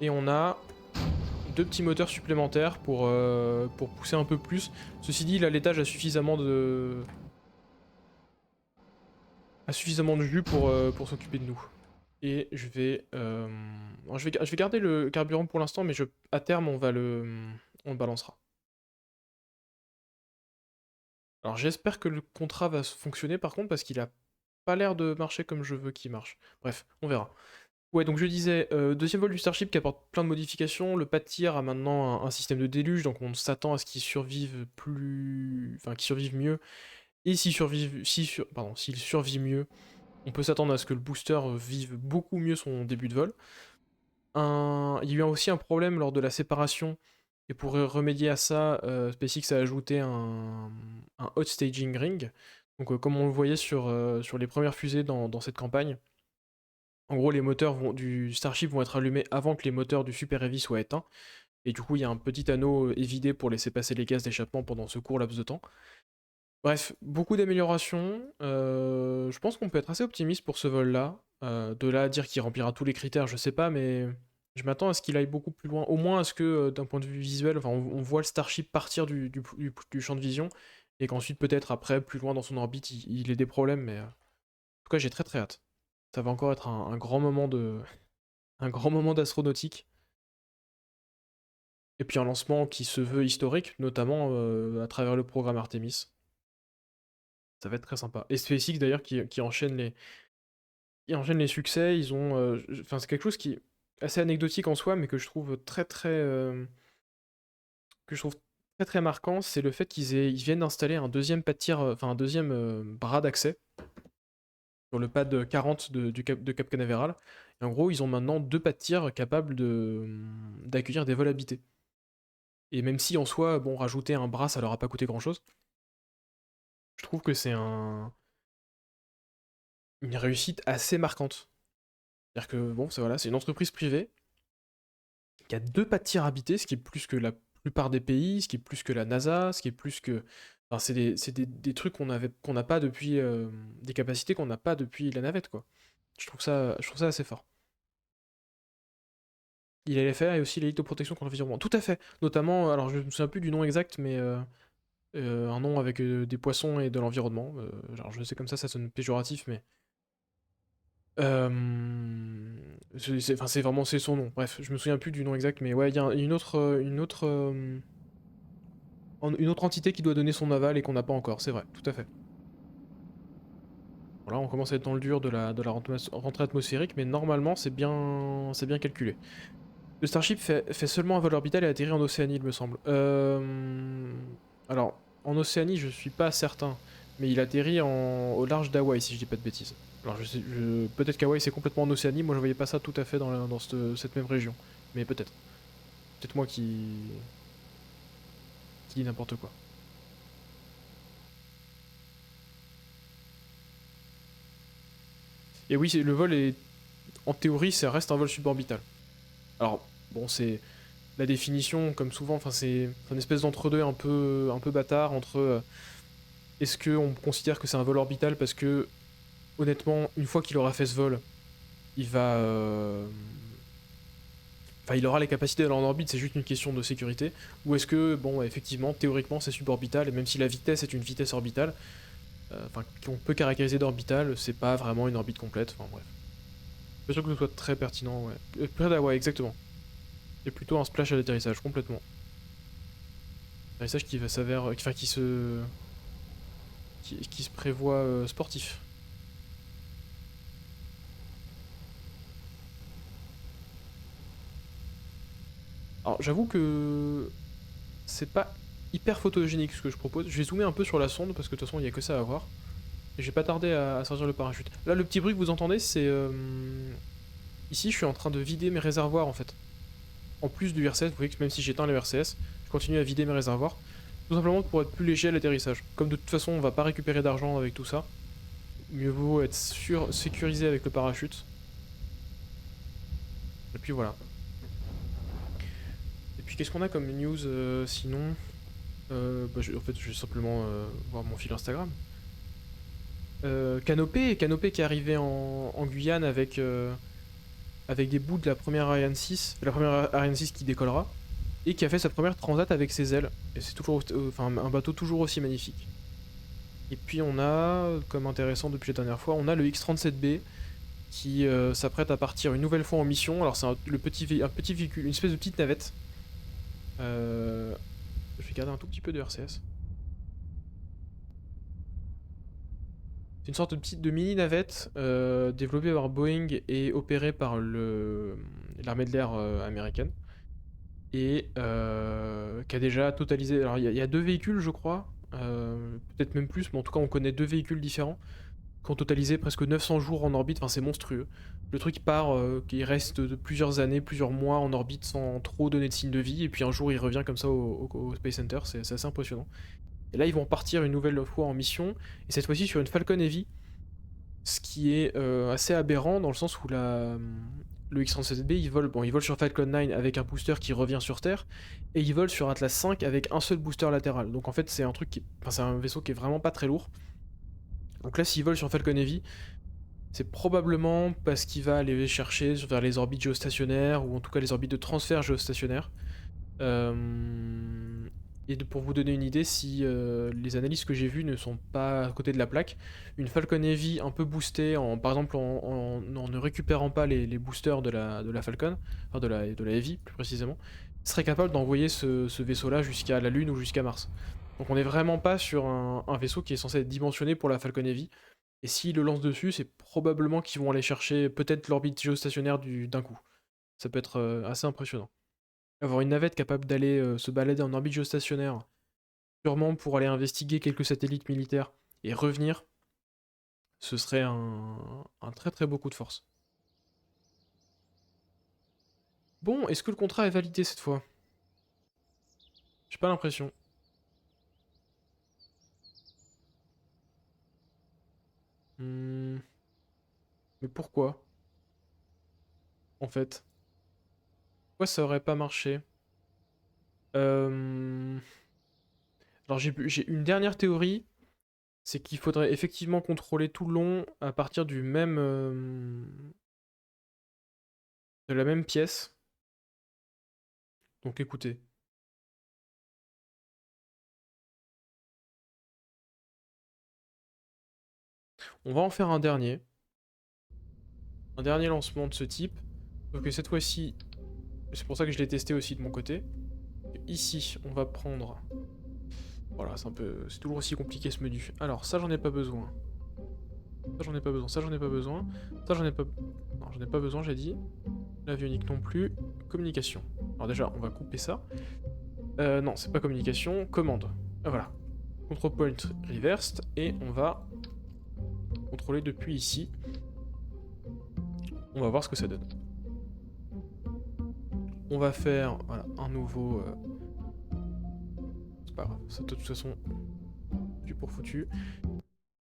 A: Et on a deux petits moteurs supplémentaires pour pousser un peu plus. Ceci dit, là, l'étage a suffisamment de jus pour s'occuper de nous. Et je vais, je vais garder le carburant pour l'instant, mais à terme, on le balancera. Alors j'espère que le contrat va fonctionner par contre, parce qu'il a pas l'air de marcher comme je veux qu'il marche. Bref, on verra. Ouais, donc je disais, deuxième vol du Starship qui apporte plein de modifications. Le pas de tir a maintenant un système de déluge, donc on s'attend à ce qu'il survive enfin, qu'il survive mieux. Et s'il survit mieux, on peut s'attendre à ce que le booster vive beaucoup mieux son début de vol. Il y a eu aussi un problème lors de la séparation, et pour remédier à ça, SpaceX a ajouté un hot staging ring. Donc comme on le voyait sur les premières fusées dans cette campagne, en gros les moteurs du Starship vont être allumés avant que les moteurs du Super Heavy soient éteints, et du coup il y a un petit anneau évidé pour laisser passer les gaz d'échappement pendant ce court laps de temps. Bref, beaucoup d'améliorations, je pense qu'on peut être assez optimiste pour ce vol-là. De là à dire qu'il remplira tous les critères, je sais pas, mais je m'attends à ce qu'il aille beaucoup plus loin. Au moins à ce que, d'un point de vue visuel, enfin, on voit le Starship partir du champ de vision, et qu'ensuite, peut-être après, plus loin dans son orbite, il ait des problèmes, mais en tout cas, j'ai très très hâte. Ça va encore être un grand moment un grand moment d'astronautique. Et puis un lancement qui se veut historique, notamment à travers le programme Artemis. Ça va être très sympa. Et SpaceX d'ailleurs qui enchaîne ils enchaînent les succès, ils ont... Enfin, c'est quelque chose qui est assez anecdotique en soi, mais que je trouve très très... que je trouve très très marquant, c'est le fait ils viennent d'installer un deuxième pas de tir, enfin un deuxième bras d'accès sur le pad 40 de Cap Canaveral. Et en gros, ils ont maintenant deux pas de tir capables d'accueillir des vols habités. Et même si en soi, bon, rajouter un bras, ça leur a pas coûté grand-chose, je trouve que c'est une réussite assez marquante. C'est-à-dire que, bon, voilà, c'est une entreprise privée qui a deux pas de tir habités, ce qui est plus que la plupart des pays, ce qui est plus que la NASA, ce qui est plus que... Enfin, des trucs qu'on n'a pas depuis... des capacités qu'on n'a pas depuis la navette, quoi. Je trouve ça assez fort. Il allait faire et aussi l'élite de protection contre l'environnement. Tout à fait. Notamment, alors je me souviens plus du nom exact, mais un nom avec des poissons et de l'environnement. Alors je sais comme ça sonne péjoratif, mais enfin, c'est vraiment c'est son nom. Bref, je me souviens plus du nom exact, mais ouais, il y a une autre entité qui doit donner son aval et qu'on n'a pas encore. C'est vrai, tout à fait. Voilà, on commence à être dans le dur de la rentrée atmosphérique, mais normalement c'est bien calculé. Le Starship fait seulement un vol orbital et atterrit en Océanie, il me semble. Alors, en Océanie, je suis pas certain, mais il atterrit au large d'Hawaï, si je dis pas de bêtises. Alors, peut-être qu'Hawaï c'est complètement en Océanie, moi je voyais pas ça tout à fait dans cette même région. Mais peut-être. Peut-être moi qui dis n'importe quoi. Et oui, le vol est. En théorie, ça reste un vol suborbital. Alors, bon, c'est. La définition, comme souvent, enfin, c'est une espèce d'entre-deux un peu bâtard entre. Est-ce qu'on considère que c'est un vol orbital parce que, honnêtement, une fois qu'il aura fait ce vol, il va. Enfin, il aura les capacités d'aller en orbite, c'est juste une question de sécurité. Ou est-ce que, bon, effectivement, théoriquement, c'est suborbital, et même si la vitesse est une vitesse orbitale, enfin, qu'on peut caractériser d'orbital, c'est pas vraiment une orbite complète, enfin bref. Je suis sûr que ce soit très pertinent, ouais. Près d'Hawaï, exactement. C'est plutôt un splash à l'atterrissage, complètement. Atterrissage qui va s'avère. Enfin, qui se prévoit sportif. Alors, j'avoue que c'est pas hyper photogénique ce que je propose. Je vais zoomer un peu sur la sonde parce que de toute façon, il y a que ça à voir. Et j'ai pas tardé à sortir le parachute. Là, le petit bruit que vous entendez, c'est. Ici, je suis en train de vider mes réservoirs en fait. En plus du RCS, vous voyez que même si j'éteins les RCS, je continue à vider mes réservoirs. Tout simplement pour être plus léger à l'atterrissage. Comme de toute façon, on va pas récupérer d'argent avec tout ça, mieux vaut être sécurisé avec le parachute. Et puis voilà. Et puis qu'est-ce qu'on a comme news sinon en fait, je vais simplement voir mon fil Instagram. Canopé qui est arrivé en Guyane avec des bouts de la première Ariane 6, la première Ariane 6 qui décollera, et qui a fait sa première transat avec ses ailes. Et c'est toujours, enfin, un bateau toujours aussi magnifique. Et puis on a, comme intéressant depuis la dernière fois, on a le X-37B qui s'apprête à partir une nouvelle fois en mission. Alors c'est un petit véhicule, une espèce de petite navette. Je vais garder un tout petit peu de RCS. C'est une sorte de mini navette développée par Boeing et opérée par l'armée de l'air américaine. Et qui a déjà totalisé. Alors il y a deux véhicules, je crois, peut-être même plus, mais en tout cas on connaît deux véhicules différents qui ont totalisé presque 900 jours en orbite. Enfin, c'est monstrueux. Le truc part, qui reste de plusieurs années, plusieurs mois en orbite sans trop donner de signe de vie, et puis un jour il revient comme ça au Space Center. C'est assez impressionnant. Et là, ils vont partir une nouvelle fois en mission, et cette fois-ci sur une Falcon Heavy, ce qui est assez aberrant dans le sens où le X-37B, il vole sur Falcon 9 avec un booster qui revient sur Terre, et il vole sur Atlas 5 avec un seul booster latéral. Donc en fait, c'est un vaisseau qui est vraiment pas très lourd. Donc là, s'il vole sur Falcon Heavy, c'est probablement parce qu'il va aller chercher vers les orbites géostationnaires, ou en tout cas les orbites de transfert géostationnaire. Pour vous donner une idée, si les analyses que j'ai vues ne sont pas à côté de la plaque, une Falcon Heavy un peu boostée, par exemple en ne récupérant pas les boosters de la Falcon, enfin de la Heavy plus précisément, serait capable d'envoyer ce vaisseau-là jusqu'à la Lune ou jusqu'à Mars. Donc on n'est vraiment pas sur un vaisseau qui est censé être dimensionné pour la Falcon Heavy, et s'ils le lancent dessus, c'est probablement qu'ils vont aller chercher peut-être l'orbite géostationnaire d'un coup. Ça peut être assez impressionnant. Avoir une navette capable d'aller se balader en orbite géostationnaire, purement pour aller investiguer quelques satellites militaires et revenir, ce serait un très très beau coup de force. Bon, est-ce que le contrat est validé cette fois? J'ai pas l'impression. Hmm, mais pourquoi, en fait? Pourquoi ça aurait pas marché? Euh, Alors j'ai une dernière théorie, c'est qu'il faudrait effectivement contrôler tout le long à partir du même... de la même pièce. Donc écoutez. On va en faire un dernier. Un dernier lancement de ce type. Sauf que cette fois-ci, c'est pour ça que je l'ai testé aussi de mon côté. Ici, on va prendre... Voilà, c'est toujours aussi compliqué ce menu. Alors, ça j'en ai pas besoin. Ça j'en ai pas besoin, ça j'en ai pas besoin. Ça j'en ai pas... Non, j'en ai pas besoin, j'ai dit. L'avionique non plus. Communication. Alors déjà, on va couper ça. Non, c'est pas communication. Commande. Ah, voilà. Control point reversed. Et on va contrôler depuis ici. On va voir ce que ça donne. On va faire voilà, un nouveau... C'est pas grave, ça de toute façon, du pour foutu.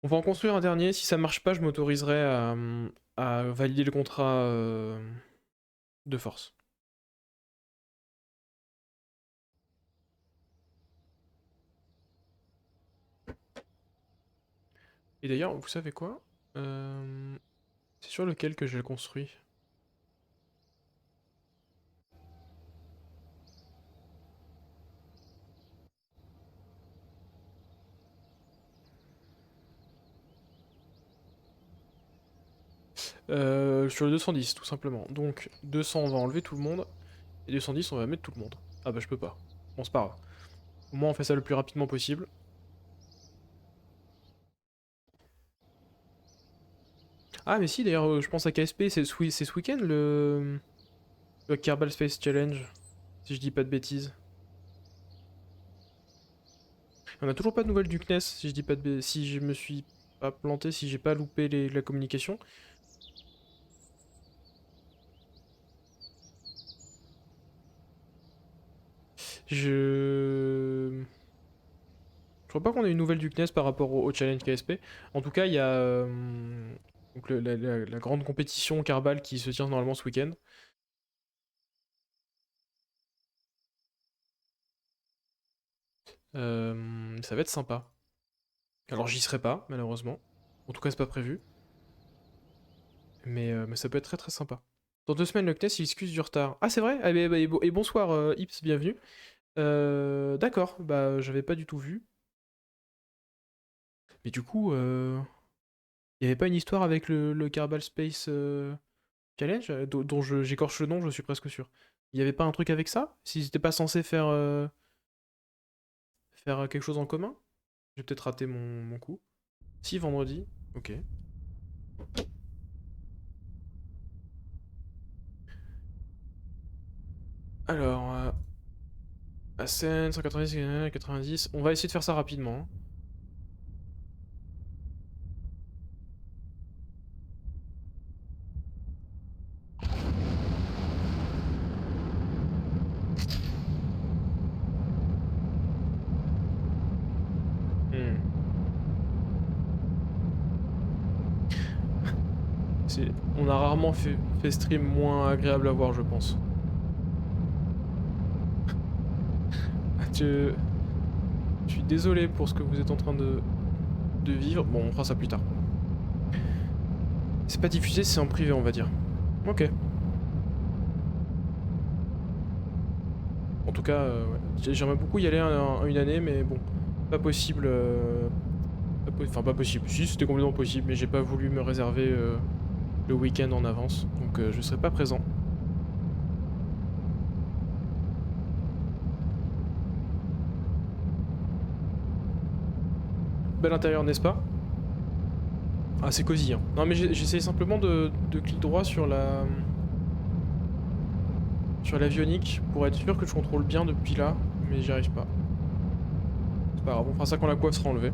A: On va en construire un dernier. Si ça marche pas, je m'autoriserai à valider le contrat de force. Et d'ailleurs, vous savez quoi? C'est sur lequel que je le construis? Sur le 210, tout simplement. Donc, 200, on va enlever tout le monde. Et 210, on va mettre tout le monde. Ah bah, je peux pas. Bon, c'est pas grave. Au moins, on fait ça le plus rapidement possible. Ah, mais si, d'ailleurs, je pense à KSP, c'est ce week-end le Kerbal Space Challenge. Si je dis pas de bêtises. On a toujours pas de nouvelles du CNES, si je dis pas si je me suis pas planté, si j'ai pas loupé la communication. Je... Je crois pas qu'on ait une nouvelle du CNES par rapport au challenge KSP. En tout cas, il y a donc la grande compétition Kerbal qui se tient normalement ce week-end. Ça va être sympa. Alors j'y serai pas, malheureusement. En tout cas, c'est pas prévu. Mais ça peut être très très sympa. Dans 2 semaines, le CNES il excuse du retard. Ah, c'est vrai? Ah, et bonsoir, Ips, bienvenue. D'accord, bah j'avais pas du tout vu. Mais du coup, y avait pas une histoire avec le Kerbal Space Challenge dont j'écorche le nom, je suis presque sûr. Y avait pas un truc avec ça? S'ils étaient pas censés faire quelque chose en commun? J'ai peut-être raté mon coup. Si, vendredi. Ok. Alors, Ascend, 190, 90. On va essayer de faire ça rapidement, hein. Hmm. On a rarement fait stream moins agréable à voir, je pense. Je suis désolé pour ce que vous êtes en train de vivre. Bon, on fera ça plus tard. C'est pas diffusé, c'est en privé, on va dire. Ok. En tout cas, ouais. J'aimerais beaucoup y aller une année, mais bon, pas possible. Enfin, pas possible. Si, c'était complètement possible, mais j'ai pas voulu me réserver le week-end en avance, donc je serai pas présent. Bel intérieur, n'est-ce pas? Ah, c'est cosy, hein. Non, mais j'essaie simplement de clic droit sur l'avionique pour être sûr que je contrôle bien depuis là, mais j'y arrive pas. C'est pas grave, on fera ça quand la coiffe sera enlevée.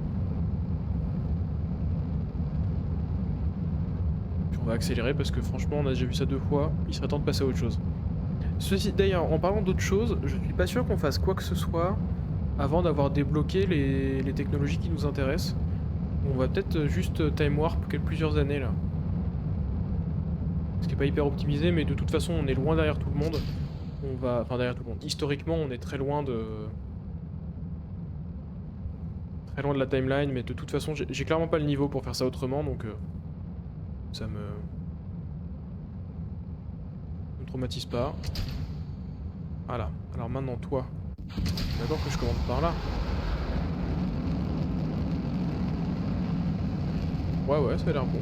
A: Puis on va accélérer parce que franchement, on a déjà vu ça 2 fois, il serait temps de passer à autre chose. Ceci, d'ailleurs, en parlant d'autre chose, je suis pas sûr qu'on fasse quoi que ce soit avant d'avoir débloqué les technologies qui nous intéressent. On va peut-être juste time warp plusieurs années là. Ce qui est pas hyper optimisé, mais de toute façon on est loin derrière tout le monde. On va... Enfin derrière tout le monde. Historiquement on est très loin de... Très loin de la timeline, mais de toute façon j'ai clairement pas le niveau pour faire ça autrement, donc... ça me traumatise pas. Voilà. Alors maintenant toi. D'accord que je commande par là. Ouais, ça a l'air bon.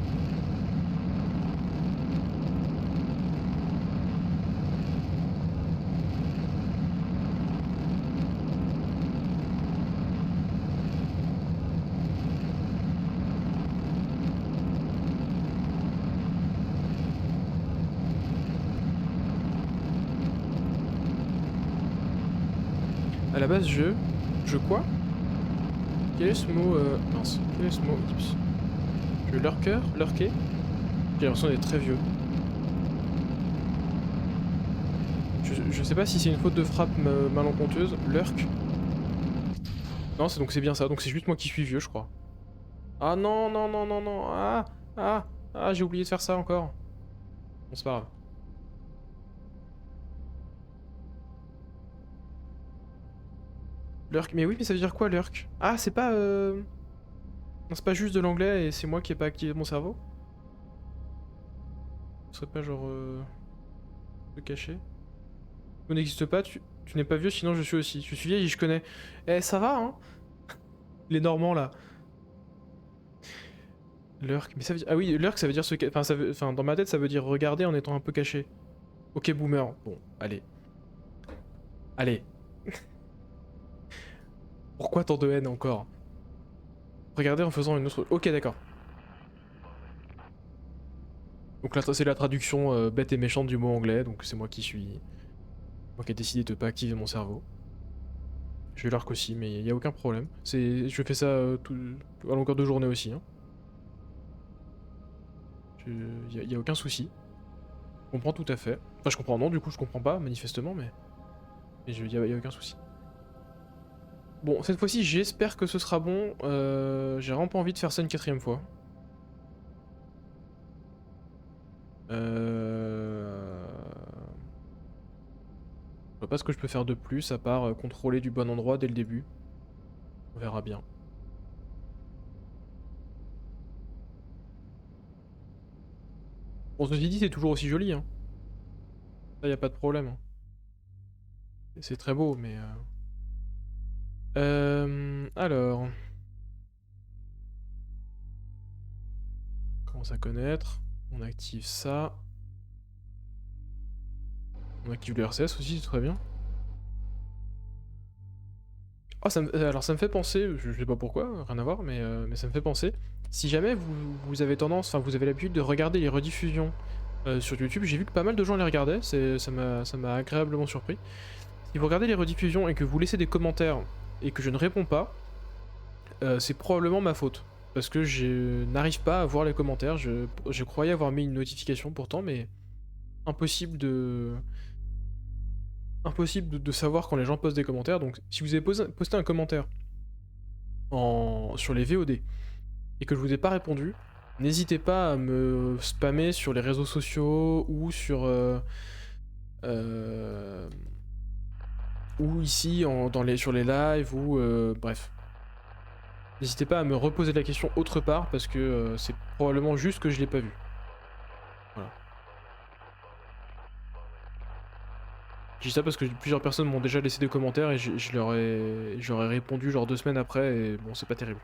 A: À la base, je quoi? Quel est ce mot, mince, quel est ce mot, Ips? Je lurker? Lurker? J'ai l'impression d'être très vieux. Je sais pas si c'est une faute de frappe malenconteuse. Lurk? Non, donc c'est bien ça, donc c'est juste moi qui suis vieux, je crois. Ah non, non, non, non, non, j'ai oublié de faire ça encore. Bon, c'est pas grave. Lurk, mais oui, mais ça veut dire quoi, lurk? Ah, c'est pas, non, c'est pas juste de l'anglais et c'est moi qui ai pas activé mon cerveau? Ce serait pas genre, se cacher? Tu n'existes pas, tu n'es pas vieux, sinon je suis aussi. Je suis vieille et je connais. Eh, ça va, hein? Les Normands, là. Lurk, mais ça veut dire... Ah oui, lurk, ça veut dire se... Enfin, dans ma tête, ça veut dire regarder en étant un peu caché. Ok, boomer. Bon, allez. Allez. Pourquoi tant de haine encore? Regardez en faisant une autre... Ok, d'accord. Donc là, c'est la traduction bête et méchante du mot anglais, donc c'est moi qui suis... Moi qui ai décidé de pas activer mon cerveau. Je vais l'arc aussi, mais il y a aucun problème. Je fais ça à longueur de journée aussi. Hein. Y a aucun souci. Je comprends tout à fait. Enfin, je comprends, non, du coup, je comprends pas, manifestement, mais y a aucun souci. Bon, cette fois-ci, j'espère que ce sera bon. J'ai vraiment pas envie de faire ça une 4ème fois. Je vois pas ce que je peux faire de plus, à part contrôler du bon endroit dès le début. On verra bien. Bon, ceci dit, c'est toujours aussi joli, hein. Ça, y a pas de problème. Hein. C'est très beau, mais... alors... On commence à connaître. On active ça. On active le RCS aussi, c'est très bien. Oh, alors ça me fait penser, je sais pas pourquoi, rien à voir, mais ça me fait penser. Si jamais vous avez tendance, enfin vous avez l'habitude de regarder les rediffusions sur YouTube, j'ai vu que pas mal de gens les regardaient, ça m'a agréablement surpris. Si vous regardez les rediffusions et que vous laissez des commentaires et que je ne réponds pas, c'est probablement ma faute. Parce que je n'arrive pas à voir les commentaires, je croyais avoir mis une notification pourtant, mais impossible de savoir quand les gens postent des commentaires. Donc si vous avez posté un commentaire sur les VOD et que je vous ai pas répondu, n'hésitez pas à me spammer sur les réseaux sociaux ou sur ou ici sur les lives ou bref. N'hésitez pas à me reposer la question autre part parce que c'est probablement juste que je l'ai pas vu. Voilà. Je dis ça parce que plusieurs personnes m'ont déjà laissé des commentaires et je leur ai répondu genre 2 semaines après et bon c'est pas terrible.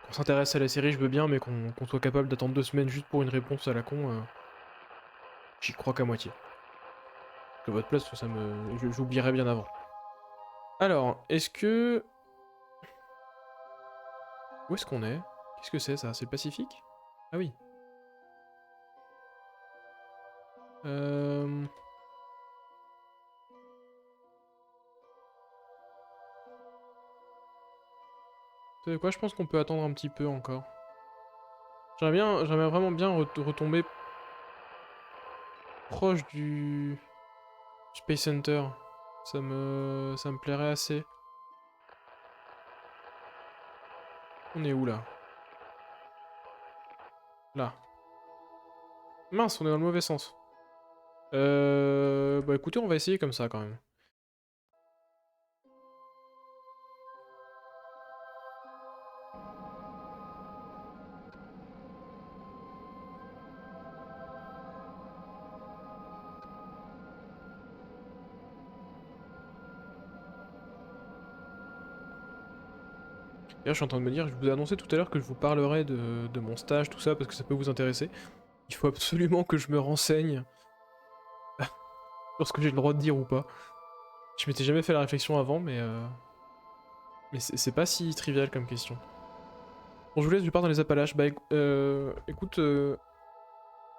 A: Qu'on s'intéresse à la série je veux bien mais qu'on soit capable d'attendre 2 semaines juste pour une réponse à la con, j'y crois qu'à moitié. À votre place ça me... j'oublierais bien avant. Alors, est-ce que... Où est-ce qu'on est? Qu'est-ce que c'est ça? C'est le Pacifique? Ah oui. Euh... Vous savez quoi? Je pense qu'on peut attendre un petit peu encore. J'aimerais vraiment bien retomber proche du Space Center. Ça me plairait assez. On est où là? Là. Mince, on est dans le mauvais sens. Bah écoutez, on va essayer comme ça quand même. D'ailleurs, je suis en train de me dire, je vous ai annoncé tout à l'heure que je vous parlerai de mon stage, tout ça, parce que ça peut vous intéresser. Il faut absolument que je me renseigne sur ce que j'ai le droit de dire ou pas. Je m'étais jamais fait la réflexion avant, mais c'est pas si trivial comme question. Bon, je vous laisse, je pars dans les Appalaches. Bah écoute,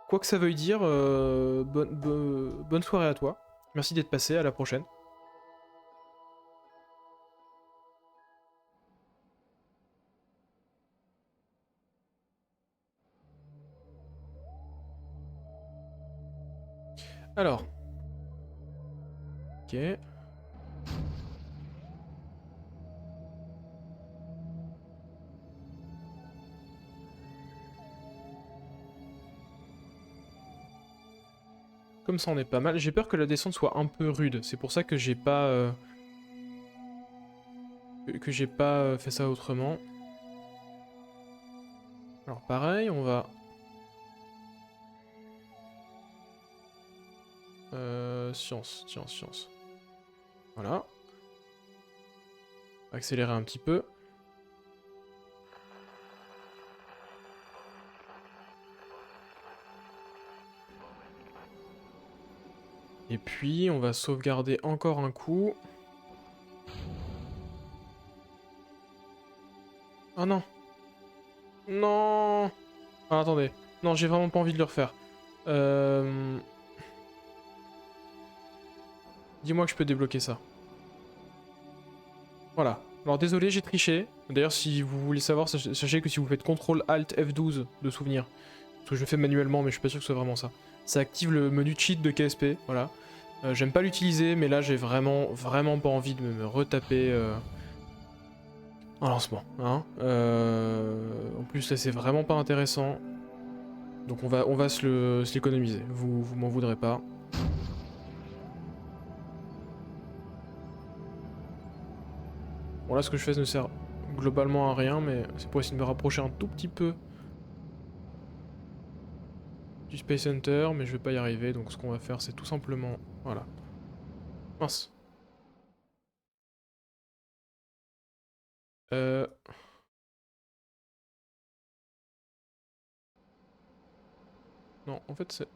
A: quoi que ça veuille dire, bonne soirée à toi. Merci d'être passé, à la prochaine. Alors. Ok. Comme ça, on est pas mal. J'ai peur que la descente soit un peu rude. C'est pour ça que j'ai pas... fait ça autrement. Alors pareil, on va... Science, science, science. Voilà. Accélérer un petit peu. Et puis, on va sauvegarder encore un coup. Oh non. Non. Ah, attendez. Non, j'ai vraiment pas envie de le refaire. Dis-moi que je peux débloquer ça. Voilà. Alors désolé, j'ai triché. D'ailleurs, si vous voulez savoir, sachez que si vous faites CTRL ALT F12 de souvenir, parce que je le fais manuellement, mais je suis pas sûr que ce soit vraiment ça, ça active le menu cheat de KSP, voilà. J'aime pas l'utiliser, mais là j'ai vraiment pas envie de me retaper un lancement. Hein. En plus là c'est vraiment pas intéressant. Donc on va se l'économiser, vous m'en voudrez pas. Bon là ce que je fais ne sert globalement à rien, mais c'est pour essayer de me rapprocher un tout petit peu du Space Center, mais je vais pas y arriver, donc ce qu'on va faire c'est tout simplement... Voilà. Mince. Euh... Non, en fait c'est...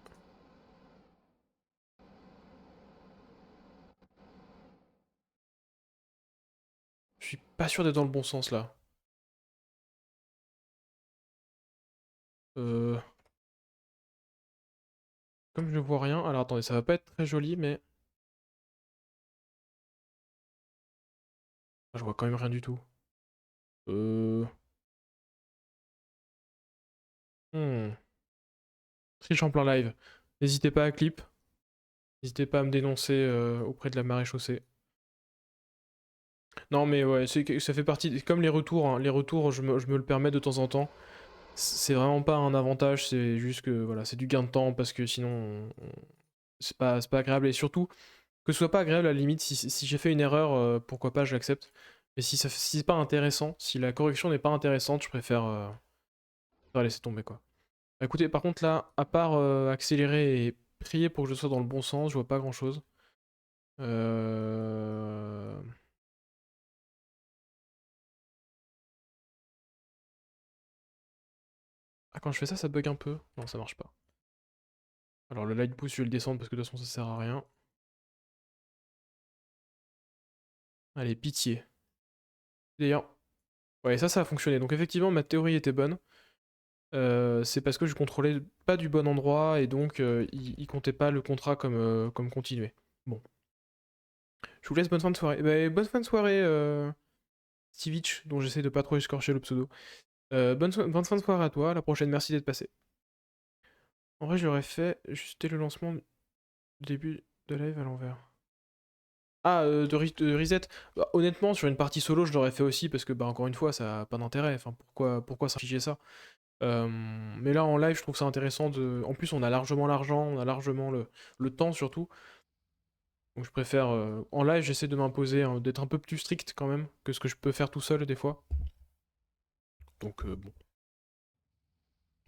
A: Je suis pas sûr d'être dans le bon sens là. Euh... Comme je ne vois rien... Alors attendez, ça va pas être très joli, mais... Ah, je vois quand même rien du tout. Euh... Hmm. Triche en plein live. N'hésitez pas à clip. N'hésitez pas à me dénoncer auprès de la marée chaussée. Non mais ouais, ça fait partie... Comme les retours, hein. Les retours, je me le permets de temps en temps. C'est vraiment pas un avantage, c'est juste que voilà, c'est du gain de temps parce que sinon c'est pas agréable. Et surtout, que ce soit pas agréable à la limite, si j'ai fait une erreur, pourquoi pas, je l'accepte. Mais si c'est pas intéressant, si la correction n'est pas intéressante, je préfère laisser tomber quoi. Bah, écoutez, par contre là, à part accélérer et prier pour que je sois dans le bon sens, je vois pas grand chose. Ah, quand je fais ça, ça bug un peu. Non, ça marche pas. Alors le light boost, je vais le descendre parce que de toute façon ça sert à rien. Allez, pitié. D'ailleurs, ouais, ça a fonctionné. Donc effectivement, ma théorie était bonne. C'est parce que je contrôlais pas du bon endroit et donc il comptait pas le contrat comme continué. Bon. Je vous laisse, bonne fin de soirée. Bah, bonne fin de soirée, Stivich, dont j'essaie de pas trop escorcher le pseudo. Bonne fin de soirée à toi, à la prochaine, merci d'être passé. En vrai, je l'aurais fait juste dès le lancement du début de live à l'envers. Ah, de reset. Bah, honnêtement, sur une partie solo, je l'aurais fait aussi parce que, bah, encore une fois, ça a pas d'intérêt. Enfin, pourquoi s'infliger ça? Mais là, en live, je trouve ça intéressant de. En plus, on a largement l'argent, on a largement le temps surtout. Donc, je préfère. En live, j'essaie de m'imposer, hein, d'être un peu plus strict quand même que ce que je peux faire tout seul des fois. Donc, bon.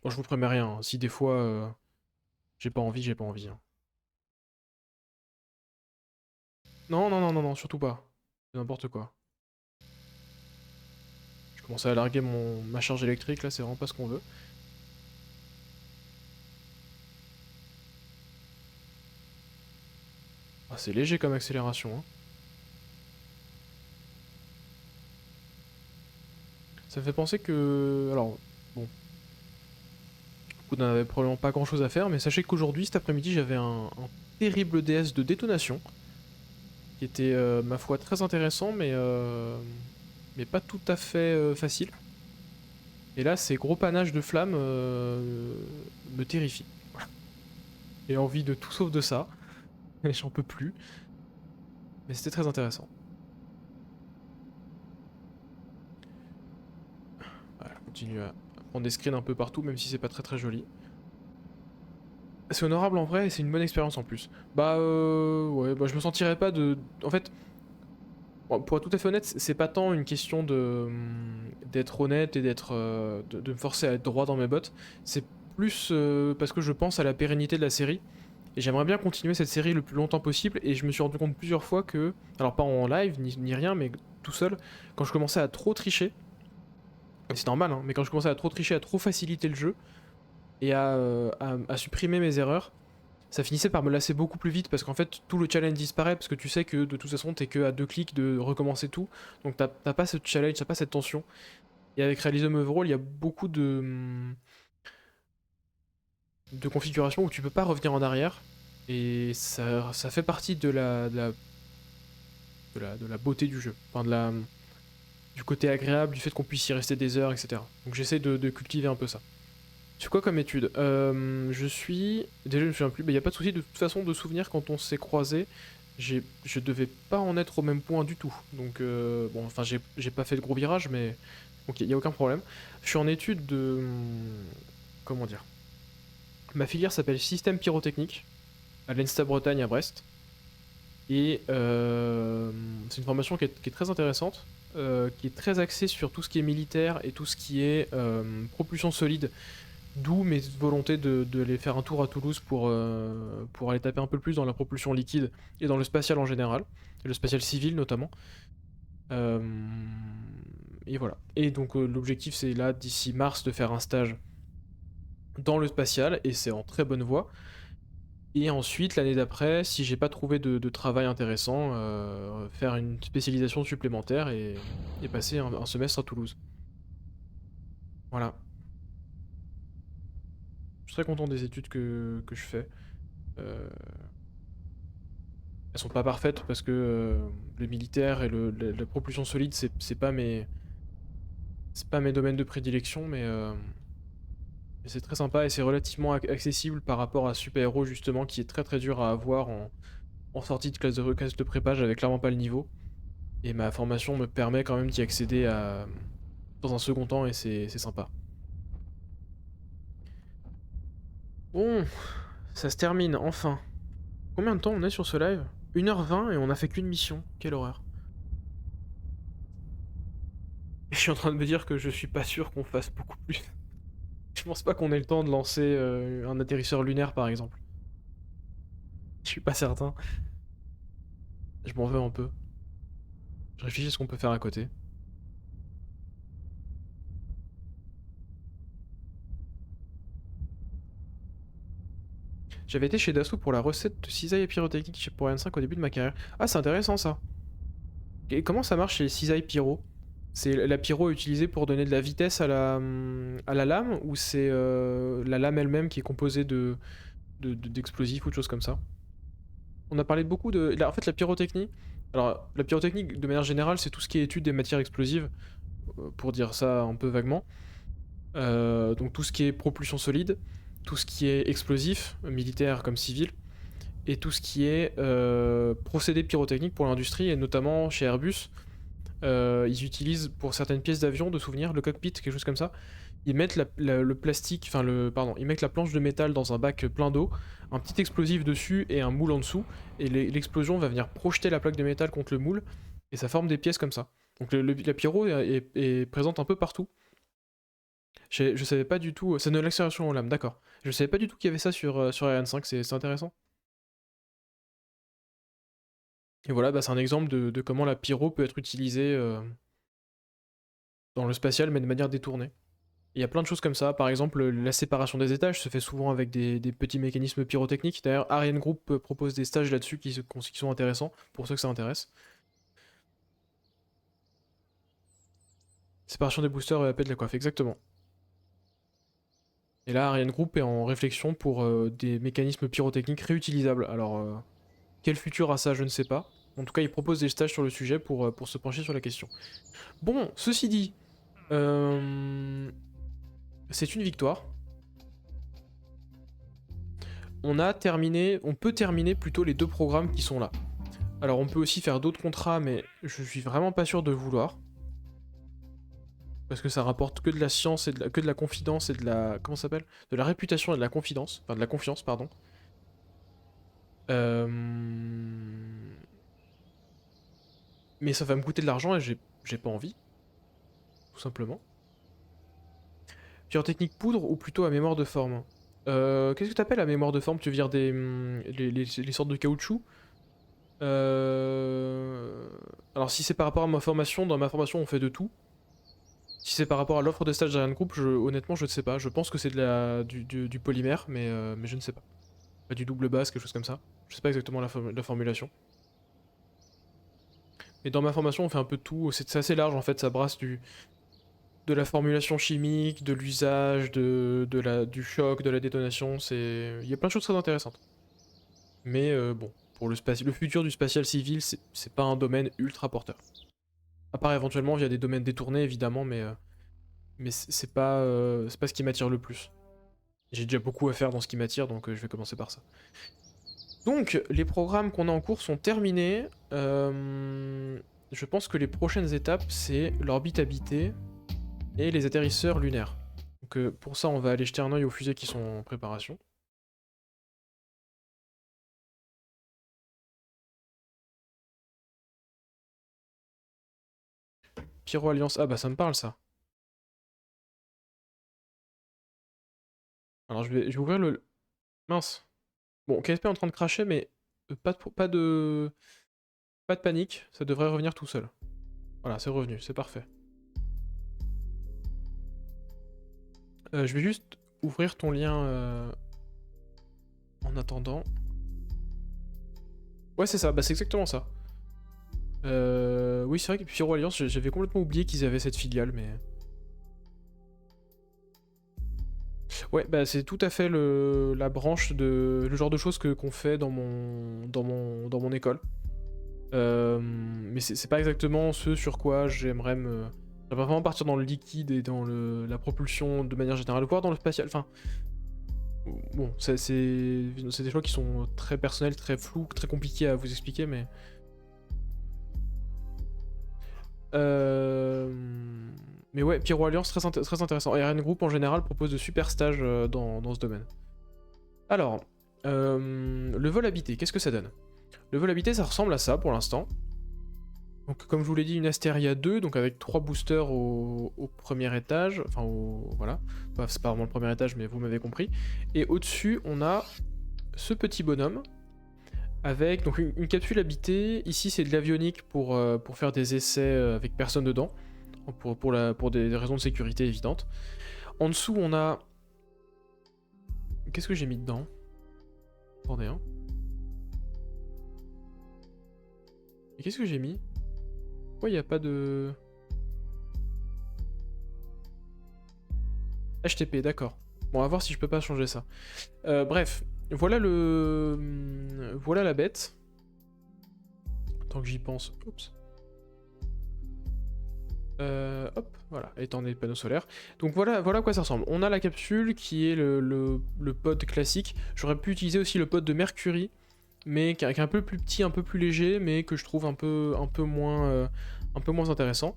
A: Moi, je vous promets rien, hein. Si des fois, j'ai pas envie, j'ai pas envie, hein. Non, non, non, non, non, surtout pas. C'est n'importe quoi. Je commence à larguer ma charge électrique, là, c'est vraiment pas ce qu'on veut. Ah, c'est léger comme accélération, hein. Ça me fait penser que... Alors, bon, vous n'avez probablement pas grand chose à faire, mais sachez qu'aujourd'hui, cet après-midi, j'avais un terrible DS de détonation, qui était, ma foi, très intéressant, mais pas tout à fait facile. Et là, ces gros panaches de flammes me terrifient. J'ai envie de tout sauf de ça, et j'en peux plus. Mais c'était très intéressant. Voilà, je continue à prendre des screens un peu partout, même si c'est pas très très joli. C'est honorable en vrai et c'est une bonne expérience en plus. Bah ouais, bah je me sentirais pas de... En fait, bon, pour être tout à fait honnête, c'est pas tant une question de d'être honnête et de me forcer à être droit dans mes bottes. C'est plus parce que je pense à la pérennité de la série. Et j'aimerais bien continuer cette série le plus longtemps possible. Et je me suis rendu compte plusieurs fois que, alors pas en live ni rien, mais tout seul, quand je commençais à trop tricher, et c'est normal, hein, mais quand je commençais à trop tricher, à trop faciliter le jeu, et à supprimer mes erreurs, ça finissait par me lasser beaucoup plus vite parce qu'en fait tout le challenge disparaît parce que tu sais que de toute façon t'es que à 2 clics de recommencer tout, donc t'as pas ce challenge, t'as pas cette tension. Et avec Realism Overall, il y a beaucoup de configurations où tu peux pas revenir en arrière et ça fait partie de la beauté du jeu, enfin du côté agréable, du fait qu'on puisse y rester des heures, etc. Donc j'essaie de cultiver un peu ça. C'est quoi comme étude? Je suis... Déjà, je me souviens plus, mais il n'y a pas de souci de toute façon de souvenir quand on s'est croisés. Je devais pas en être au même point du tout. Donc, bon, enfin, j'ai pas fait de gros virages, mais... Donc, il n'y a aucun problème. Je suis en étude de... Comment dire? Ma filière s'appelle Système Pyrotechnique, à l'ENSTA Bretagne à Brest. Et c'est une formation qui est très intéressante, qui est très axée sur tout ce qui est militaire et tout ce qui est propulsion solide. D'où mes volontés d'aller faire un tour à Toulouse pour aller taper un peu plus dans la propulsion liquide et dans le spatial en général, et le spatial civil notamment. Euh, et voilà. Et donc l'objectif c'est là, d'ici mars, de faire un stage dans le spatial, et c'est en très bonne voie. Et ensuite, l'année d'après, si j'ai pas trouvé de travail intéressant, faire une spécialisation supplémentaire et passer un semestre à Toulouse. Voilà. Je suis très content des études que je fais. Euh, Elles sont pas parfaites parce que le militaire et la propulsion solide, c'est pas mes domaines de prédilection, mais c'est très sympa et c'est relativement accessible par rapport à Super Hero justement, qui est très très dur à avoir en sortie de classe de prépa. J'avais clairement pas le niveau et ma formation me permet quand même d'y accéder dans un second temps et c'est sympa. Bon, ça se termine enfin. Combien de temps on est sur ce live? 1h20 et on a fait qu'une mission. Quelle horreur. Je suis en train de me dire que je suis pas sûr qu'on fasse beaucoup plus. pense pas qu'on ait le temps de lancer un atterrisseur lunaire par exemple. Je suis pas certain. Je m'en veux un peu. Je réfléchis à ce qu'on peut faire à côté. J'avais été chez Dassault pour la recette de cisaille pyrotechnique pour N5 au début de ma carrière. Ah, c'est intéressant ça. Et comment ça marche chez les cisailles pyro? C'est la pyro utilisée pour donner de la vitesse à la lame ou c'est la lame elle-même qui est composée d'explosifs ou de choses comme ça? On a parlé de beaucoup de... En fait, la pyrotechnie... Alors, la pyrotechnie, de manière générale, c'est tout ce qui est étude des matières explosives, pour dire ça un peu vaguement. Donc tout ce qui est propulsion solide, tout ce qui est explosif, militaire comme civil, et tout ce qui est procédé pyrotechnique pour l'industrie, et notamment chez Airbus. Ils utilisent pour certaines pièces d'avion, de souvenirs, le cockpit, quelque chose comme ça. Ils mettent le plastique, enfin ils mettent la planche de métal dans un bac plein d'eau, un petit explosif dessus et un moule en dessous, et l'explosion va venir projeter la plaque de métal contre le moule, et ça forme des pièces comme ça. Donc la pyro est présente un peu partout. Je savais pas du tout, c'est de l'accélération en lame, d'accord. Je savais pas du tout qu'il y avait ça sur Ariane 5, c'est intéressant. Et voilà, bah, c'est un exemple de comment la pyro peut être utilisée dans le spatial, mais de manière détournée. Il y a plein de choses comme ça, par exemple la séparation des étages se fait souvent avec des petits mécanismes pyrotechniques. D'ailleurs, Ariane Group propose des stages là-dessus qui sont intéressants, pour ceux que ça intéresse. Séparation des boosters et appel de la coiffe, exactement. Et là, Ariane Group est en réflexion pour des mécanismes pyrotechniques réutilisables. Alors, quel futur a ça, je ne sais pas. En tout cas, ils proposent des stages sur le sujet pour se pencher sur la question. Bon, ceci dit, c'est une victoire. On peut terminer plutôt les 2 programmes qui sont là. Alors on peut aussi faire d'autres contrats, mais je suis vraiment pas sûr de vouloir. Parce que ça rapporte que de la science et que de la confidence et de la... Comment ça s'appelle? De la réputation et de la confidence. Enfin de la confiance, pardon. Mais ça va me coûter de l'argent et j'ai pas envie. Tout simplement. Pyrotechnique poudre ou plutôt à mémoire de forme? Qu'est-ce que t'appelles à mémoire de forme? Tu veux dire les sortes de caoutchouc? Alors si c'est par rapport à ma formation, dans ma formation on fait de tout. Si c'est par rapport à l'offre de stage d'Ariane Group, honnêtement je ne sais pas. Je pense que c'est du polymère, mais je ne sais pas. Pas du double base, quelque chose comme ça. Je sais pas exactement la formulation. Mais dans ma formation on fait un peu de tout. C'est assez large en fait, ça brasse de la formulation chimique, de l'usage, du choc, de la détonation. Il y a plein de choses très intéressantes. Mais bon, pour le futur du spatial civil, c'est pas un domaine ultra porteur. À part éventuellement via des domaines détournés évidemment, mais c'est pas ce qui m'attire le plus. J'ai déjà beaucoup à faire dans ce qui m'attire, donc je vais commencer par ça. Donc, les programmes qu'on a en cours sont terminés. Je pense que les prochaines étapes, c'est l'orbite habitée et les atterrisseurs lunaires. Donc pour ça, on va aller jeter un œil aux fusées qui sont en préparation. Pyro Alliance, ah bah ça me parle ça. Alors je vais ouvrir le... Mince. Bon, KSP est en train de cracher, mais pas de panique, ça devrait revenir tout seul. Voilà, c'est revenu, c'est parfait. Je vais juste ouvrir ton lien en attendant. Ouais, c'est ça, bah c'est exactement ça. Oui, c'est vrai que Pyro Alliance, j'avais complètement oublié qu'ils avaient cette filiale, mais... Ouais, bah c'est tout à fait la branche le genre de choses qu'on fait dans mon école. Mais c'est pas exactement ce sur quoi j'aimerais vraiment partir dans le liquide et dans la propulsion de manière générale, voire dans le spatial. Enfin, bon, c'est des choix qui sont très personnels, très flous, très compliqués à vous expliquer, mais... Mais ouais, Pyro Alliance, très intéressant. Et Ariane Group en général propose de super stages dans ce domaine. Alors, le vol habité, qu'est-ce que ça donne? Le vol habité, ça ressemble à ça pour l'instant. Donc comme je vous l'ai dit, une Asteria 2, donc avec 3 boosters au premier étage, enfin voilà, bah, c'est pas vraiment le premier étage mais vous m'avez compris. Et au-dessus on a ce petit bonhomme, avec donc une capsule habitée, ici c'est de l'avionique pour faire des essais avec personne dedans, pour des raisons de sécurité évidentes. En dessous on a... Qu'est-ce que j'ai mis dedans? Attendez hein. Et qu'est-ce que j'ai mis? Pourquoi il n'y a pas de... HTP, d'accord. Bon, on va voir si je peux pas changer ça. Bref, voilà voilà la bête. Tant que j'y pense. Oups. Hop, voilà, étant des panneaux solaires. Donc voilà à quoi ça ressemble. On a la capsule qui est le pod classique. J'aurais pu utiliser aussi le pod de Mercury, mais qui est un peu plus petit, un peu plus léger, mais que je trouve un peu moins intéressant.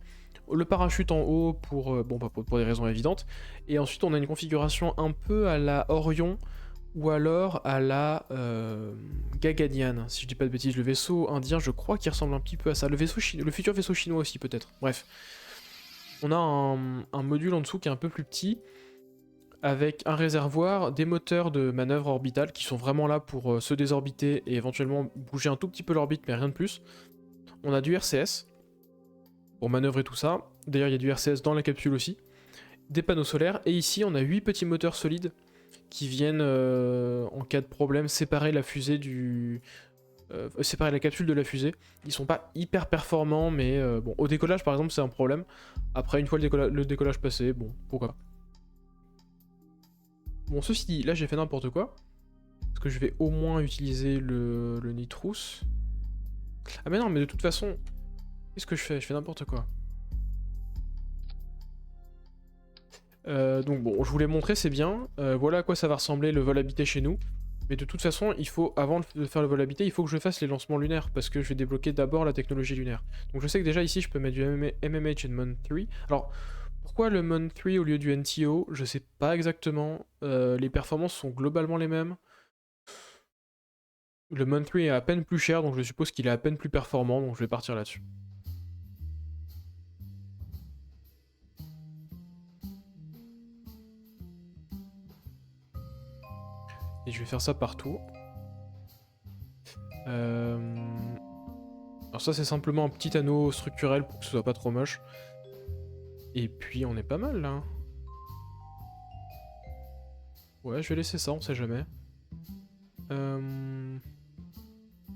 A: Le parachute en haut pour des raisons évidentes. Et ensuite on a une configuration un peu à la Orion ou alors à la Gagadian, si je dis pas de bêtises. Le vaisseau indien, je crois qu'il ressemble un petit peu à ça. Le futur vaisseau chinois aussi peut-être. Bref. On a un module en dessous qui est un peu plus petit, avec un réservoir, des moteurs de manœuvre orbitale qui sont vraiment là pour se désorbiter et éventuellement bouger un tout petit peu l'orbite, mais rien de plus. On a du RCS pour manœuvrer tout ça. D'ailleurs, il y a du RCS dans la capsule aussi. Des panneaux solaires. Et ici, on a 8 petits moteurs solides qui viennent, en cas de problème, séparer la fusée séparer la capsule de la fusée. Ils sont pas hyper performants, mais bon, au décollage par exemple, c'est un problème. Après, une fois le décollage passé, bon, pourquoi pas. Bon, ceci dit, là j'ai fait n'importe quoi. Parce que je vais au moins utiliser le nitrous. Ah mais non, mais de toute façon, qu'est-ce que je fais? Je fais n'importe quoi. Donc bon, je vous l'ai montré, c'est bien. Voilà à quoi ça va ressembler le vol habité chez nous. Mais de toute façon, avant de faire le vol habité, il faut que je fasse les lancements lunaires, parce que je vais débloquer d'abord la technologie lunaire. Donc je sais que déjà ici, je peux mettre du MMH et Mon 3. Alors, pourquoi le Mon 3 au lieu du NTO? Je sais pas exactement. Les performances sont globalement les mêmes. Le Mon 3 est à peine plus cher, donc je suppose qu'il est à peine plus performant, donc je vais partir là-dessus. Et je vais faire ça partout. Alors ça c'est simplement un petit anneau structurel pour que ce soit pas trop moche. Et puis on est pas mal là. Ouais, je vais laisser ça, on sait jamais.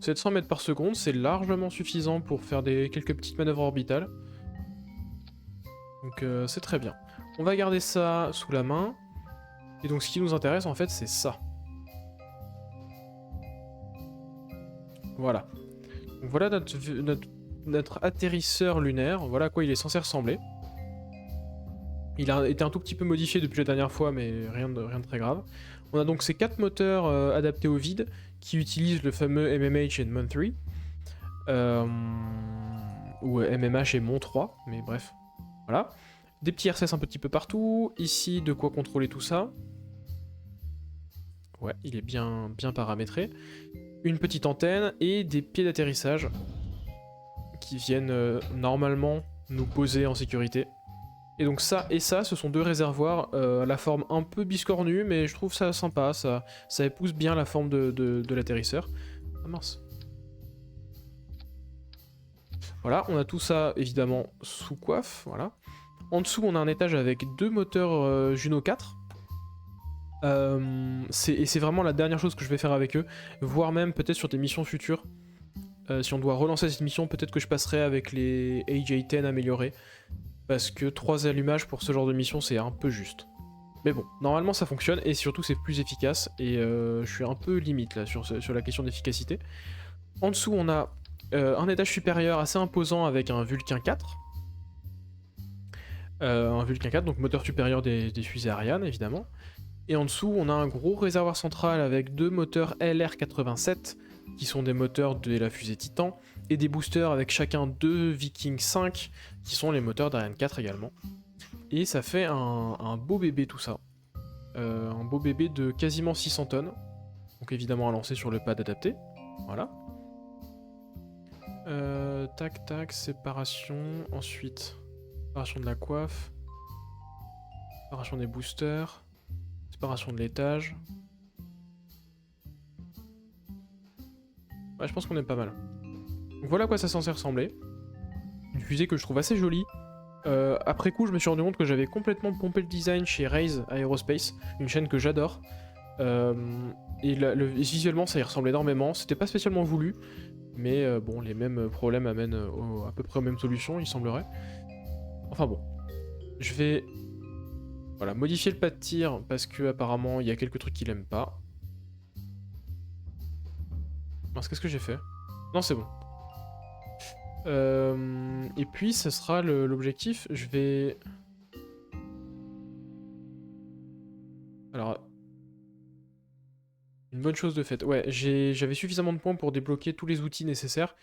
A: 700 mètres par seconde, c'est largement suffisant pour faire quelques petites manœuvres orbitales. Donc c'est très bien. On va garder ça sous la main. Et donc ce qui nous intéresse en fait c'est ça. Voilà. Donc voilà notre atterrisseur lunaire. Voilà à quoi il est censé ressembler. Il a été un tout petit peu modifié depuis la dernière fois, mais rien de très grave. On a donc ces 4 moteurs adaptés au vide qui utilisent le fameux MMH et Mon 3. Ou MMH et Mon 3, mais bref. Voilà. Des petits RCS un petit peu partout. Ici, de quoi contrôler tout ça. Ouais, il est bien paramétré. Une petite antenne et des pieds d'atterrissage qui viennent normalement nous poser en sécurité. Et donc ça et ça, ce sont deux réservoirs à la forme un peu biscornue, mais je trouve ça sympa, ça épouse bien la forme de l'atterrisseur. Ah mince. Voilà, on a tout ça évidemment sous coiffe, voilà. En dessous, on a un étage avec deux moteurs Juno 4. Et c'est vraiment la dernière chose que je vais faire avec eux, voire même peut-être sur des missions futures. Si on doit relancer cette mission, peut-être que je passerai avec les AJ-10 améliorés. Parce que 3 allumages pour ce genre de mission, c'est un peu juste. Mais bon, normalement ça fonctionne, et surtout c'est plus efficace, et je suis un peu limite là sur la question d'efficacité. En dessous, on a un étage supérieur assez imposant avec un Vulcain 4. Un Vulcain 4, donc moteur supérieur des fusées Ariane, évidemment. Et en dessous, on a un gros réservoir central avec deux moteurs LR87, qui sont des moteurs de la fusée Titan, et des boosters avec chacun deux Viking 5, qui sont les moteurs d'Ariane 4 également. Et ça fait un beau bébé tout ça. Un beau bébé de quasiment 600 tonnes. Donc évidemment à lancer sur le pad adapté. Voilà. Tac, tac, séparation. Ensuite, séparation de la coiffe. Séparation des boosters. Séparation de l'étage. Ouais, je pense qu'on est pas mal. Donc voilà à quoi ça est censé ressembler. Une fusée que je trouve assez jolie. Après coup, je me suis rendu compte que j'avais complètement pompé le design chez Raze Aerospace, une chaîne que j'adore. Et visuellement, ça y ressemble énormément. C'était pas spécialement voulu, mais bon, les mêmes problèmes amènent à peu près aux mêmes solutions, il semblerait. Enfin bon, je vais voilà, modifier le pas de tir parce que apparemment il y a quelques trucs qu'il aime pas. Mince, qu'est-ce que j'ai fait? Non, c'est bon. Et puis, ce sera l'objectif. Je vais... Alors, une bonne chose de fait. Ouais, j'avais suffisamment de points pour débloquer tous les outils nécessaires.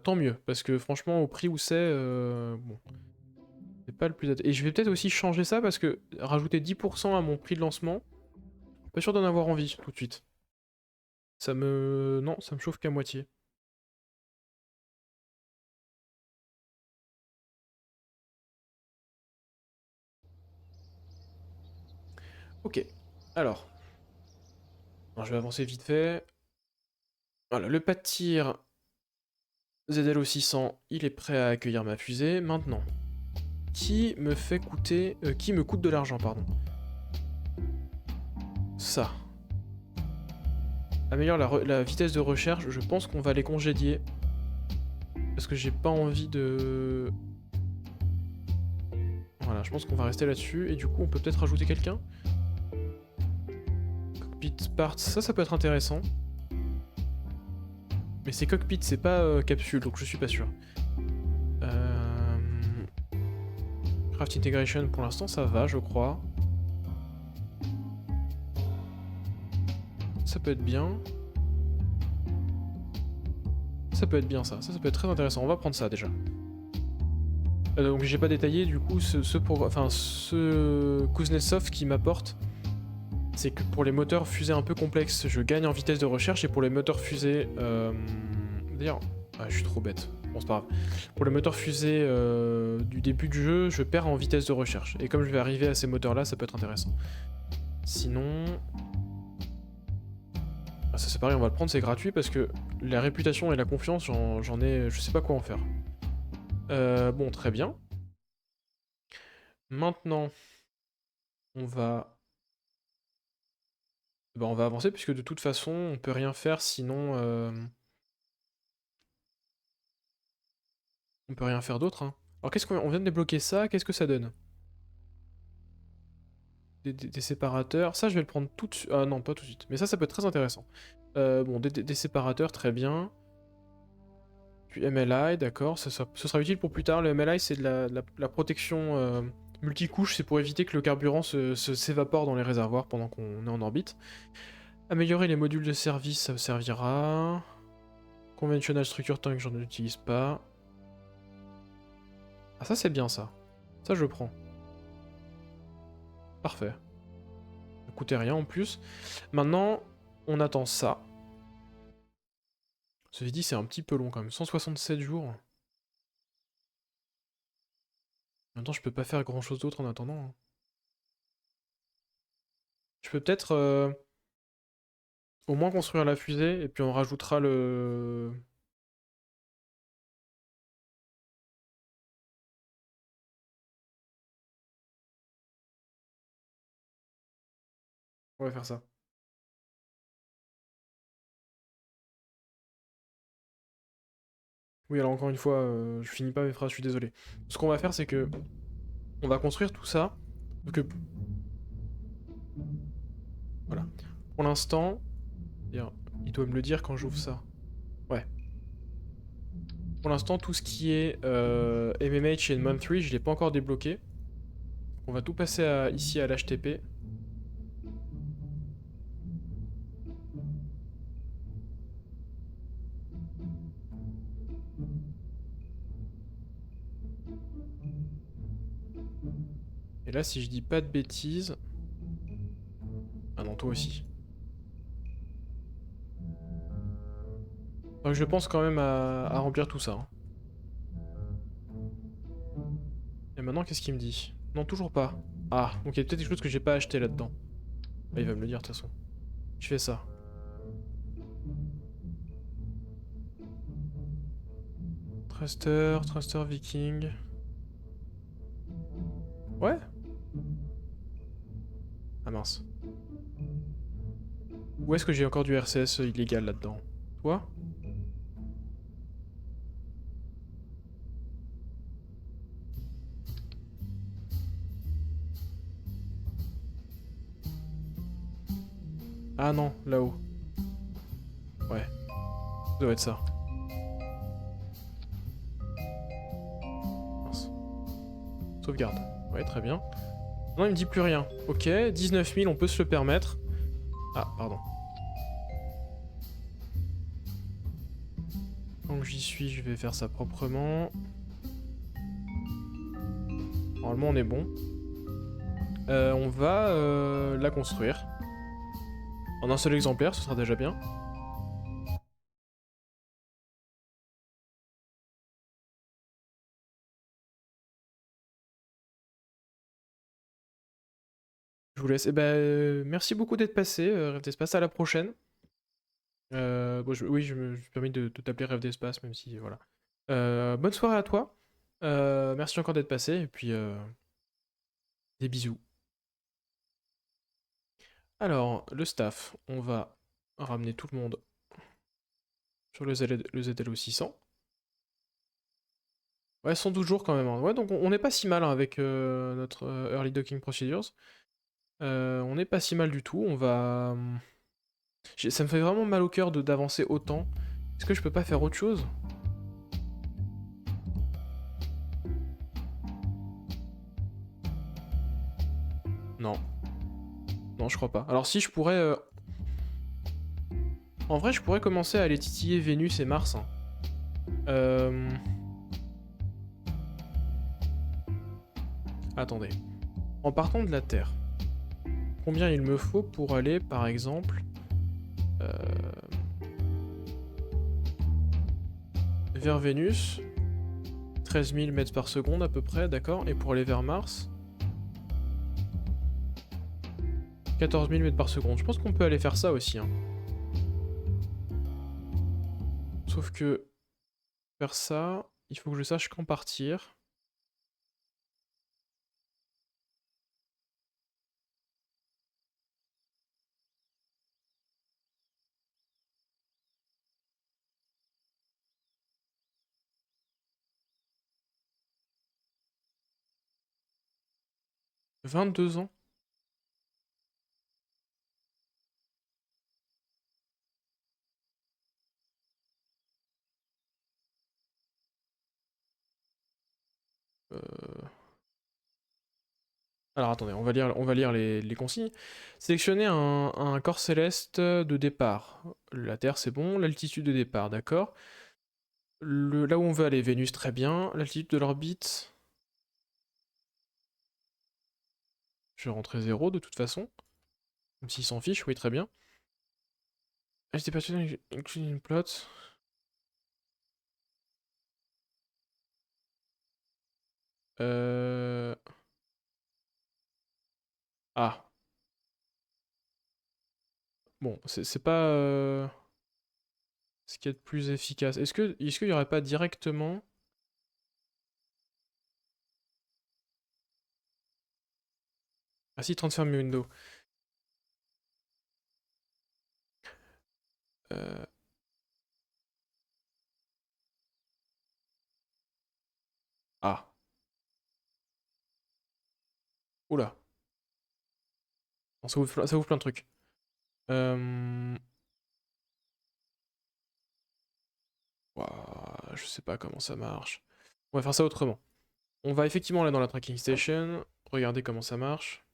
A: Tant mieux, parce que franchement, au prix où c'est, bon, c'est pas le plus... Et je vais peut-être aussi changer ça, parce que rajouter 10% à mon prix de lancement, pas sûr d'en avoir envie tout de suite. Ça me... Non, ça me chauffe qu'à moitié. Ok, alors... Alors, je vais avancer vite fait. Voilà, le pas de tir ZLO 600, il est prêt à accueillir ma fusée. Maintenant, qui me fait coûter... qui me coûte de l'argent, pardon. Ça. Améliore la vitesse de recherche, je pense qu'on va les congédier. Parce que j'ai pas envie de... Voilà, je pense qu'on va rester là-dessus. Et du coup, on peut peut-être rajouter quelqu'un. Cockpit parts, ça peut être intéressant. Mais c'est cockpit, c'est pas capsule, donc je suis pas sûr. Craft Integration, pour l'instant, ça va, je crois. Ça peut être bien. Ça peut être bien, ça peut être très intéressant. On va prendre ça, déjà. Donc j'ai pas détaillé, du coup, ce Kuznetsov qui m'apporte, c'est que pour les moteurs fusées un peu complexes, je gagne en vitesse de recherche, et pour les moteurs fusées... D'ailleurs, ah, je suis trop bête. Bon, c'est pas grave. Pour les moteurs fusées du début du jeu, je perds en vitesse de recherche. Et comme je vais arriver à ces moteurs-là, ça peut être intéressant. Sinon... Ah, ça c'est pareil, on va le prendre, c'est gratuit, parce que la réputation et la confiance, j'en ai... Je sais pas quoi en faire. Bon, très bien. Maintenant, on va... Bah, on va avancer, puisque de toute façon, on peut rien faire, sinon... On peut rien faire d'autre, hein. Alors qu'est-ce qu'on vient de débloquer ça, qu'est-ce que ça donne? Des séparateurs, ça je vais le prendre tout de suite. Ah non, pas tout de suite, mais ça peut être très intéressant. Bon, des séparateurs, très bien. Puis MLI, d'accord, ce sera utile pour plus tard. Le MLI, c'est de la protection multicouche, c'est pour éviter que le carburant s'évapore dans les réservoirs pendant qu'on est en orbite. Améliorer les modules de service, ça me servira. Conventional Structure Tank, j'en utilise pas. Ah ça c'est bien ça. Ça je prends. Parfait. Ça coûtait rien en plus. Maintenant, on attend ça. Ceci dit, c'est un petit peu long quand même. 167 jours. En même temps, je peux pas faire grand chose d'autre en attendant, hein. Je peux peut-être au moins construire la fusée et puis on rajoutera le... On va faire ça. Oui, alors encore une fois, je finis pas mes phrases, je suis désolé. Ce qu'on va faire, c'est que on va construire tout ça. Donc, voilà. Pour l'instant, il doit me le dire quand j'ouvre ça. Ouais. Pour l'instant, tout ce qui est MMH et Monthly, je l'ai pas encore débloqué. On va tout passer ici à l'HTP. Et là, si je dis pas de bêtises... Ah non, toi aussi. Donc je pense quand même à remplir tout ça, hein. Et maintenant, qu'est-ce qu'il me dit? Non, toujours pas. Ah, donc il y a peut-être des choses que j'ai pas acheté là-dedans. Ah, il va me le dire de toute façon. Je fais ça. Thruster Viking. Ouais? Ah mince. Où est-ce que j'ai encore du RCS illégal là-dedans? Toi? Ah non, là-haut. Ouais, ça doit être ça. Mince. Sauvegarde. Ouais, très bien. Non, il me dit plus rien. Ok, 19 000, on peut se le permettre. Ah, pardon. Tant que j'y suis, je vais faire ça proprement. Normalement, on est bon. On va la construire. En un seul exemplaire, ce sera déjà bien. Je vous laisse. Eh ben, merci beaucoup d'être passé, Rêve d'Espace. À la prochaine. Bon, oui, je me suis permis de t'appeler Rêve d'Espace, même si, voilà. Bonne soirée à toi. Merci encore d'être passé, et puis des bisous. Alors, le staff, on va ramener tout le monde sur le ZLO 600. Ouais, 112 jours quand même, hein. Ouais, donc on n'est pas si mal, hein, avec notre Early Docking Procedures. On n'est pas si mal du tout. On va... Ça me fait vraiment mal au cœur d'avancer autant. Est-ce que je peux pas faire autre chose? Non. Non, je crois pas. Alors si, je pourrais... En vrai, je pourrais commencer à aller titiller Vénus et Mars, hein. Euh... Attendez. En partant de la Terre, combien il me faut pour aller, par exemple... euh, vers Vénus? 13 000 mètres par seconde à peu près, d'accord. Et pour aller vers Mars, 14 000 mètres par seconde. Je pense qu'on peut aller faire ça aussi, hein. Sauf que faire ça, il faut que je sache quand partir. « 22 ans. Euh... Alors attendez, on va lire les consignes. Sélectionnez un corps céleste de départ. La Terre, c'est bon. L'altitude de départ, d'accord. Là où on veut aller, Vénus, très bien. L'altitude de l'orbite, je vais rentrer 0 de toute façon. Même s'il s'en fiche, oui, très bien. J'étais passionné, include une plot. Euh... Ah. Bon, c'est pas ce qu'il y a de plus efficace. Est-ce qu'il y aurait pas directement... Ah si, transfer window. Euh... Ah. Oula. Bon, ça ouvre plein de trucs. Euh... Ouah, je sais pas comment ça marche. On va faire ça autrement. On va effectivement aller dans la tracking station, regarder comment ça marche.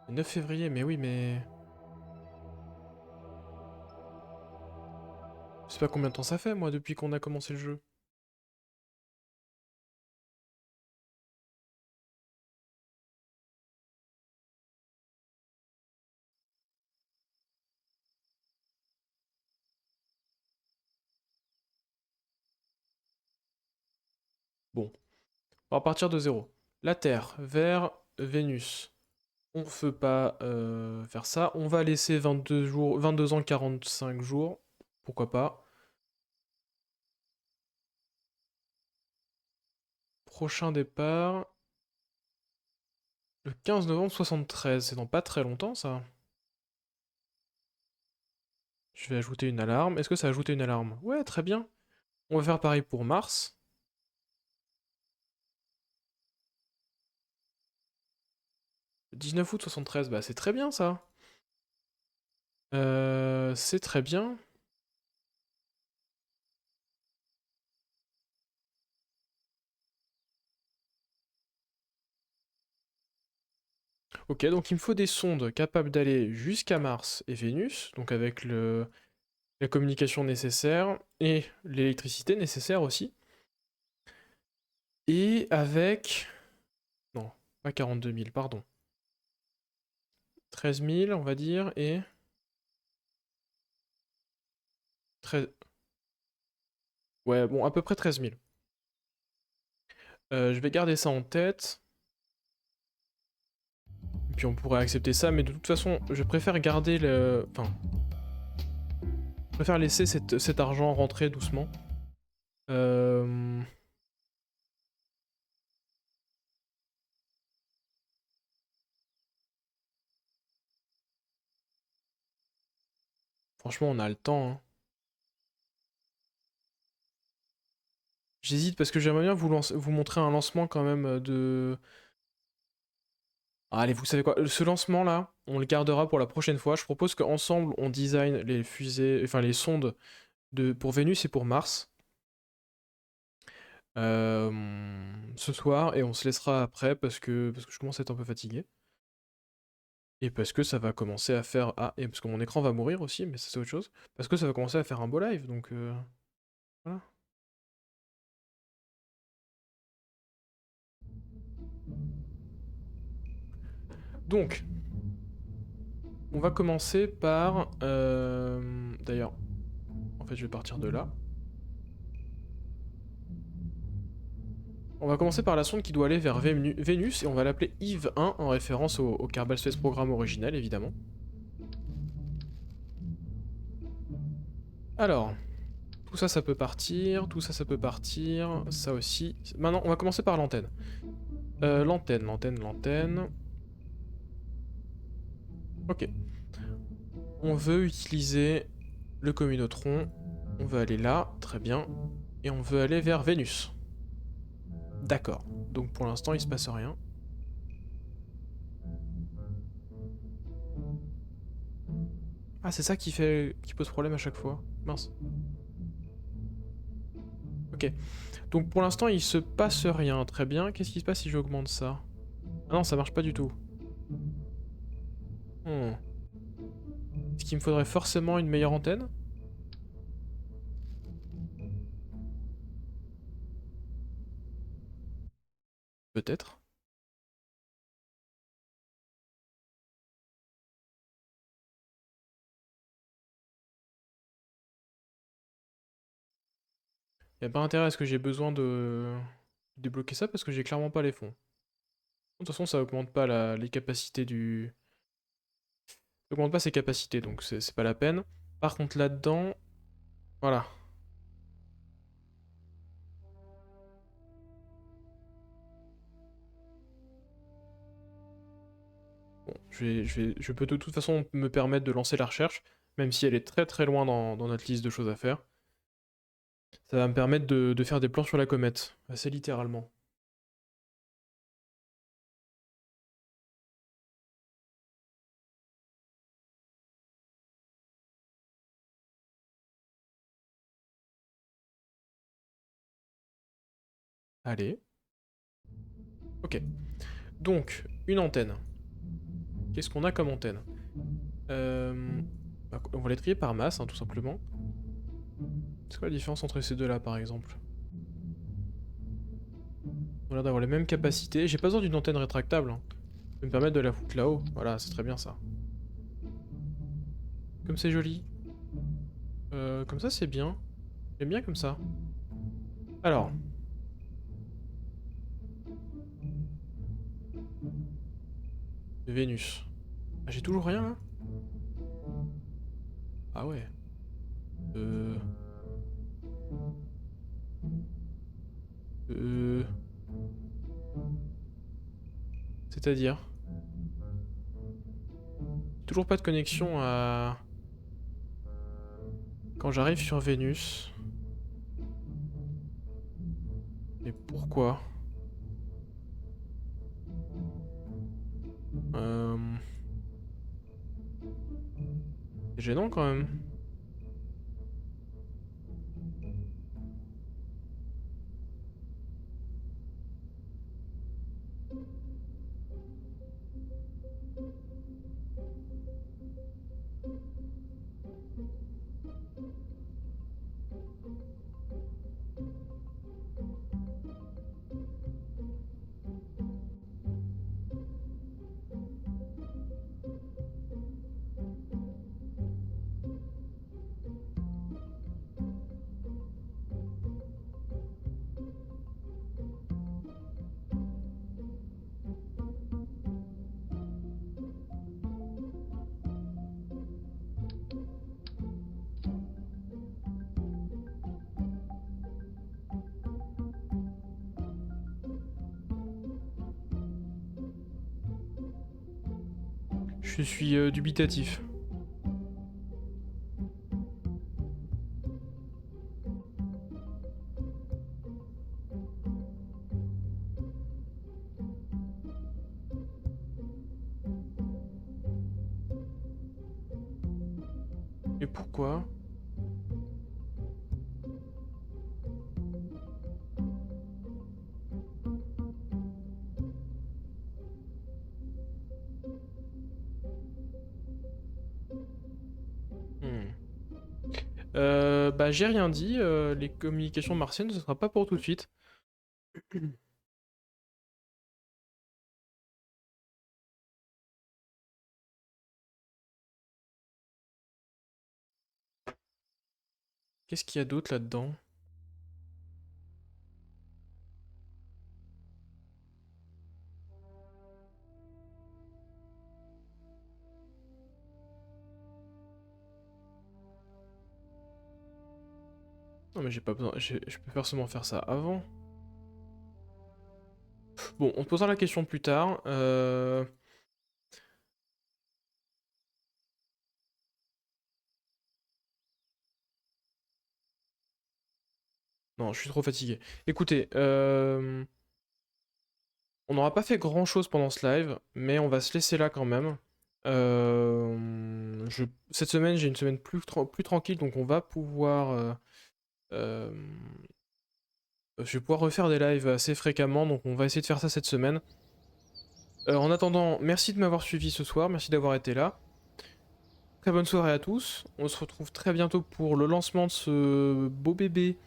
A: Le 9 février, mais oui, mais... Je sais pas combien de temps ça fait, moi, depuis qu'on a commencé le jeu. Bon, on va partir de zéro. La Terre vers Vénus. On ne veut pas faire ça. On va laisser 22 jours, 22 ans, 45 jours. Pourquoi pas. Prochain départ. Le 15 novembre 73. C'est dans pas très longtemps, ça. Je vais ajouter une alarme. Est-ce que ça a ajouté une alarme? Ouais, très bien. On va faire pareil pour Mars. Le 19 août 73, bah c'est très bien ça. C'est très bien. Ok, donc il me faut des sondes capables d'aller jusqu'à Mars et Vénus, donc avec la communication nécessaire et l'électricité nécessaire aussi. Et avec... Non, pas 42 000, pardon. 13 000, on va dire, et... 13... Ouais, bon, à peu près 13 000. Je vais garder ça en tête. Et puis on pourrait accepter ça, mais de toute façon, je préfère garder le... Enfin... Je préfère laisser cet argent rentrer doucement. Euh... Franchement, on a le temps, hein. J'hésite parce que j'aimerais bien vous montrer un lancement quand même de... Ah, allez, vous savez quoi? Ce lancement-là, on le gardera pour la prochaine fois. Je propose qu'ensemble, on design les fusées, enfin les sondes pour Vénus et pour Mars. Ce soir, et on se laissera après parce que je commence à être un peu fatigué. Et parce que ça va commencer à faire... Ah, et parce que mon écran va mourir aussi, mais ça c'est autre chose. Parce que ça va commencer à faire un beau live, donc... Voilà. Donc, on va commencer par... D'ailleurs, en fait, je vais partir de là. On va commencer par la sonde qui doit aller vers Vénus, et on va l'appeler Eve 1, en référence au Kerbal Space Program originel, évidemment. Alors, tout ça, ça peut partir, tout ça, ça peut partir, ça aussi. Maintenant, on va commencer par l'antenne. L'antenne. Ok. On veut utiliser le communotron. On veut aller là, très bien. Et on veut aller vers Vénus. D'accord. Donc pour l'instant, il se passe rien. Ah, c'est ça qui pose problème à chaque fois. Mince. Ok. Donc pour l'instant, il se passe rien. Très bien. Qu'est-ce qui se passe si j'augmente ça? Ah non, ça marche pas du tout. Est-ce qu'il me faudrait forcément une meilleure antenne? Peut-être. Y a pas intérêt à ce que j'ai besoin de débloquer ça parce que j'ai clairement pas les fonds. De toute façon, ça augmente pas les capacités du... Ça augmente pas ses capacités, donc c'est pas la peine. Par contre, là-dedans... Voilà. Bon, je peux de toute façon me permettre de lancer la recherche, même si elle est très très loin dans notre liste de choses à faire. Ça va me permettre de faire des plans sur la comète, assez littéralement. Allez. Ok. Donc, une antenne. Qu'est-ce qu'on a comme antenne? On va les trier par masse, hein, tout simplement. C'est quoi la différence entre ces deux-là, par exemple? On a l'air d'avoir les mêmes capacités. J'ai pas besoin d'une antenne rétractable, hein. Je peux me permettre de la foutre là-haut. Voilà, c'est très bien ça. Comme c'est joli. Comme ça, c'est bien. J'aime bien comme ça. Alors. Vénus. Ah, j'ai toujours rien là? Ah ouais. Euh... Euh... C'est-à-dire? Toujours pas de connexion à... Quand j'arrive sur Vénus. Mais pourquoi? Euh... C'est gênant quand même. Je suis dubitatif. Et pourquoi? Hmm. Bah j'ai rien dit, les communications martiennes ce sera pas pour tout de suite. Qu'est-ce qu'il y a d'autre là-dedans? Non mais j'ai pas besoin, je peux forcément faire ça avant. Bon, on se posera la question plus tard. Non, je suis trop fatigué. Écoutez, on n'aura pas fait grand-chose pendant ce live, mais on va se laisser là quand même. Cette semaine, j'ai une semaine plus tranquille, donc on va pouvoir... euh, je vais pouvoir refaire des lives assez fréquemment, donc on va essayer de faire ça cette semaine. En attendant, merci de m'avoir suivi ce soir, merci d'avoir été là. Très bonne soirée à tous. On se retrouve très bientôt pour le lancement de ce beau bébé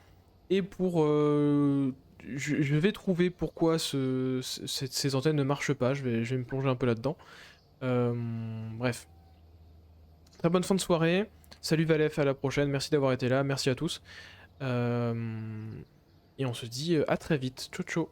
A: et pour... je vais trouver pourquoi ces antennes ne marchent pas, je vais me plonger un peu là-dedans. Bref. Très bonne fin de soirée. Salut Valef, à la prochaine. Merci d'avoir été là. Merci à tous. Et on se dit à très vite. Ciao ciao.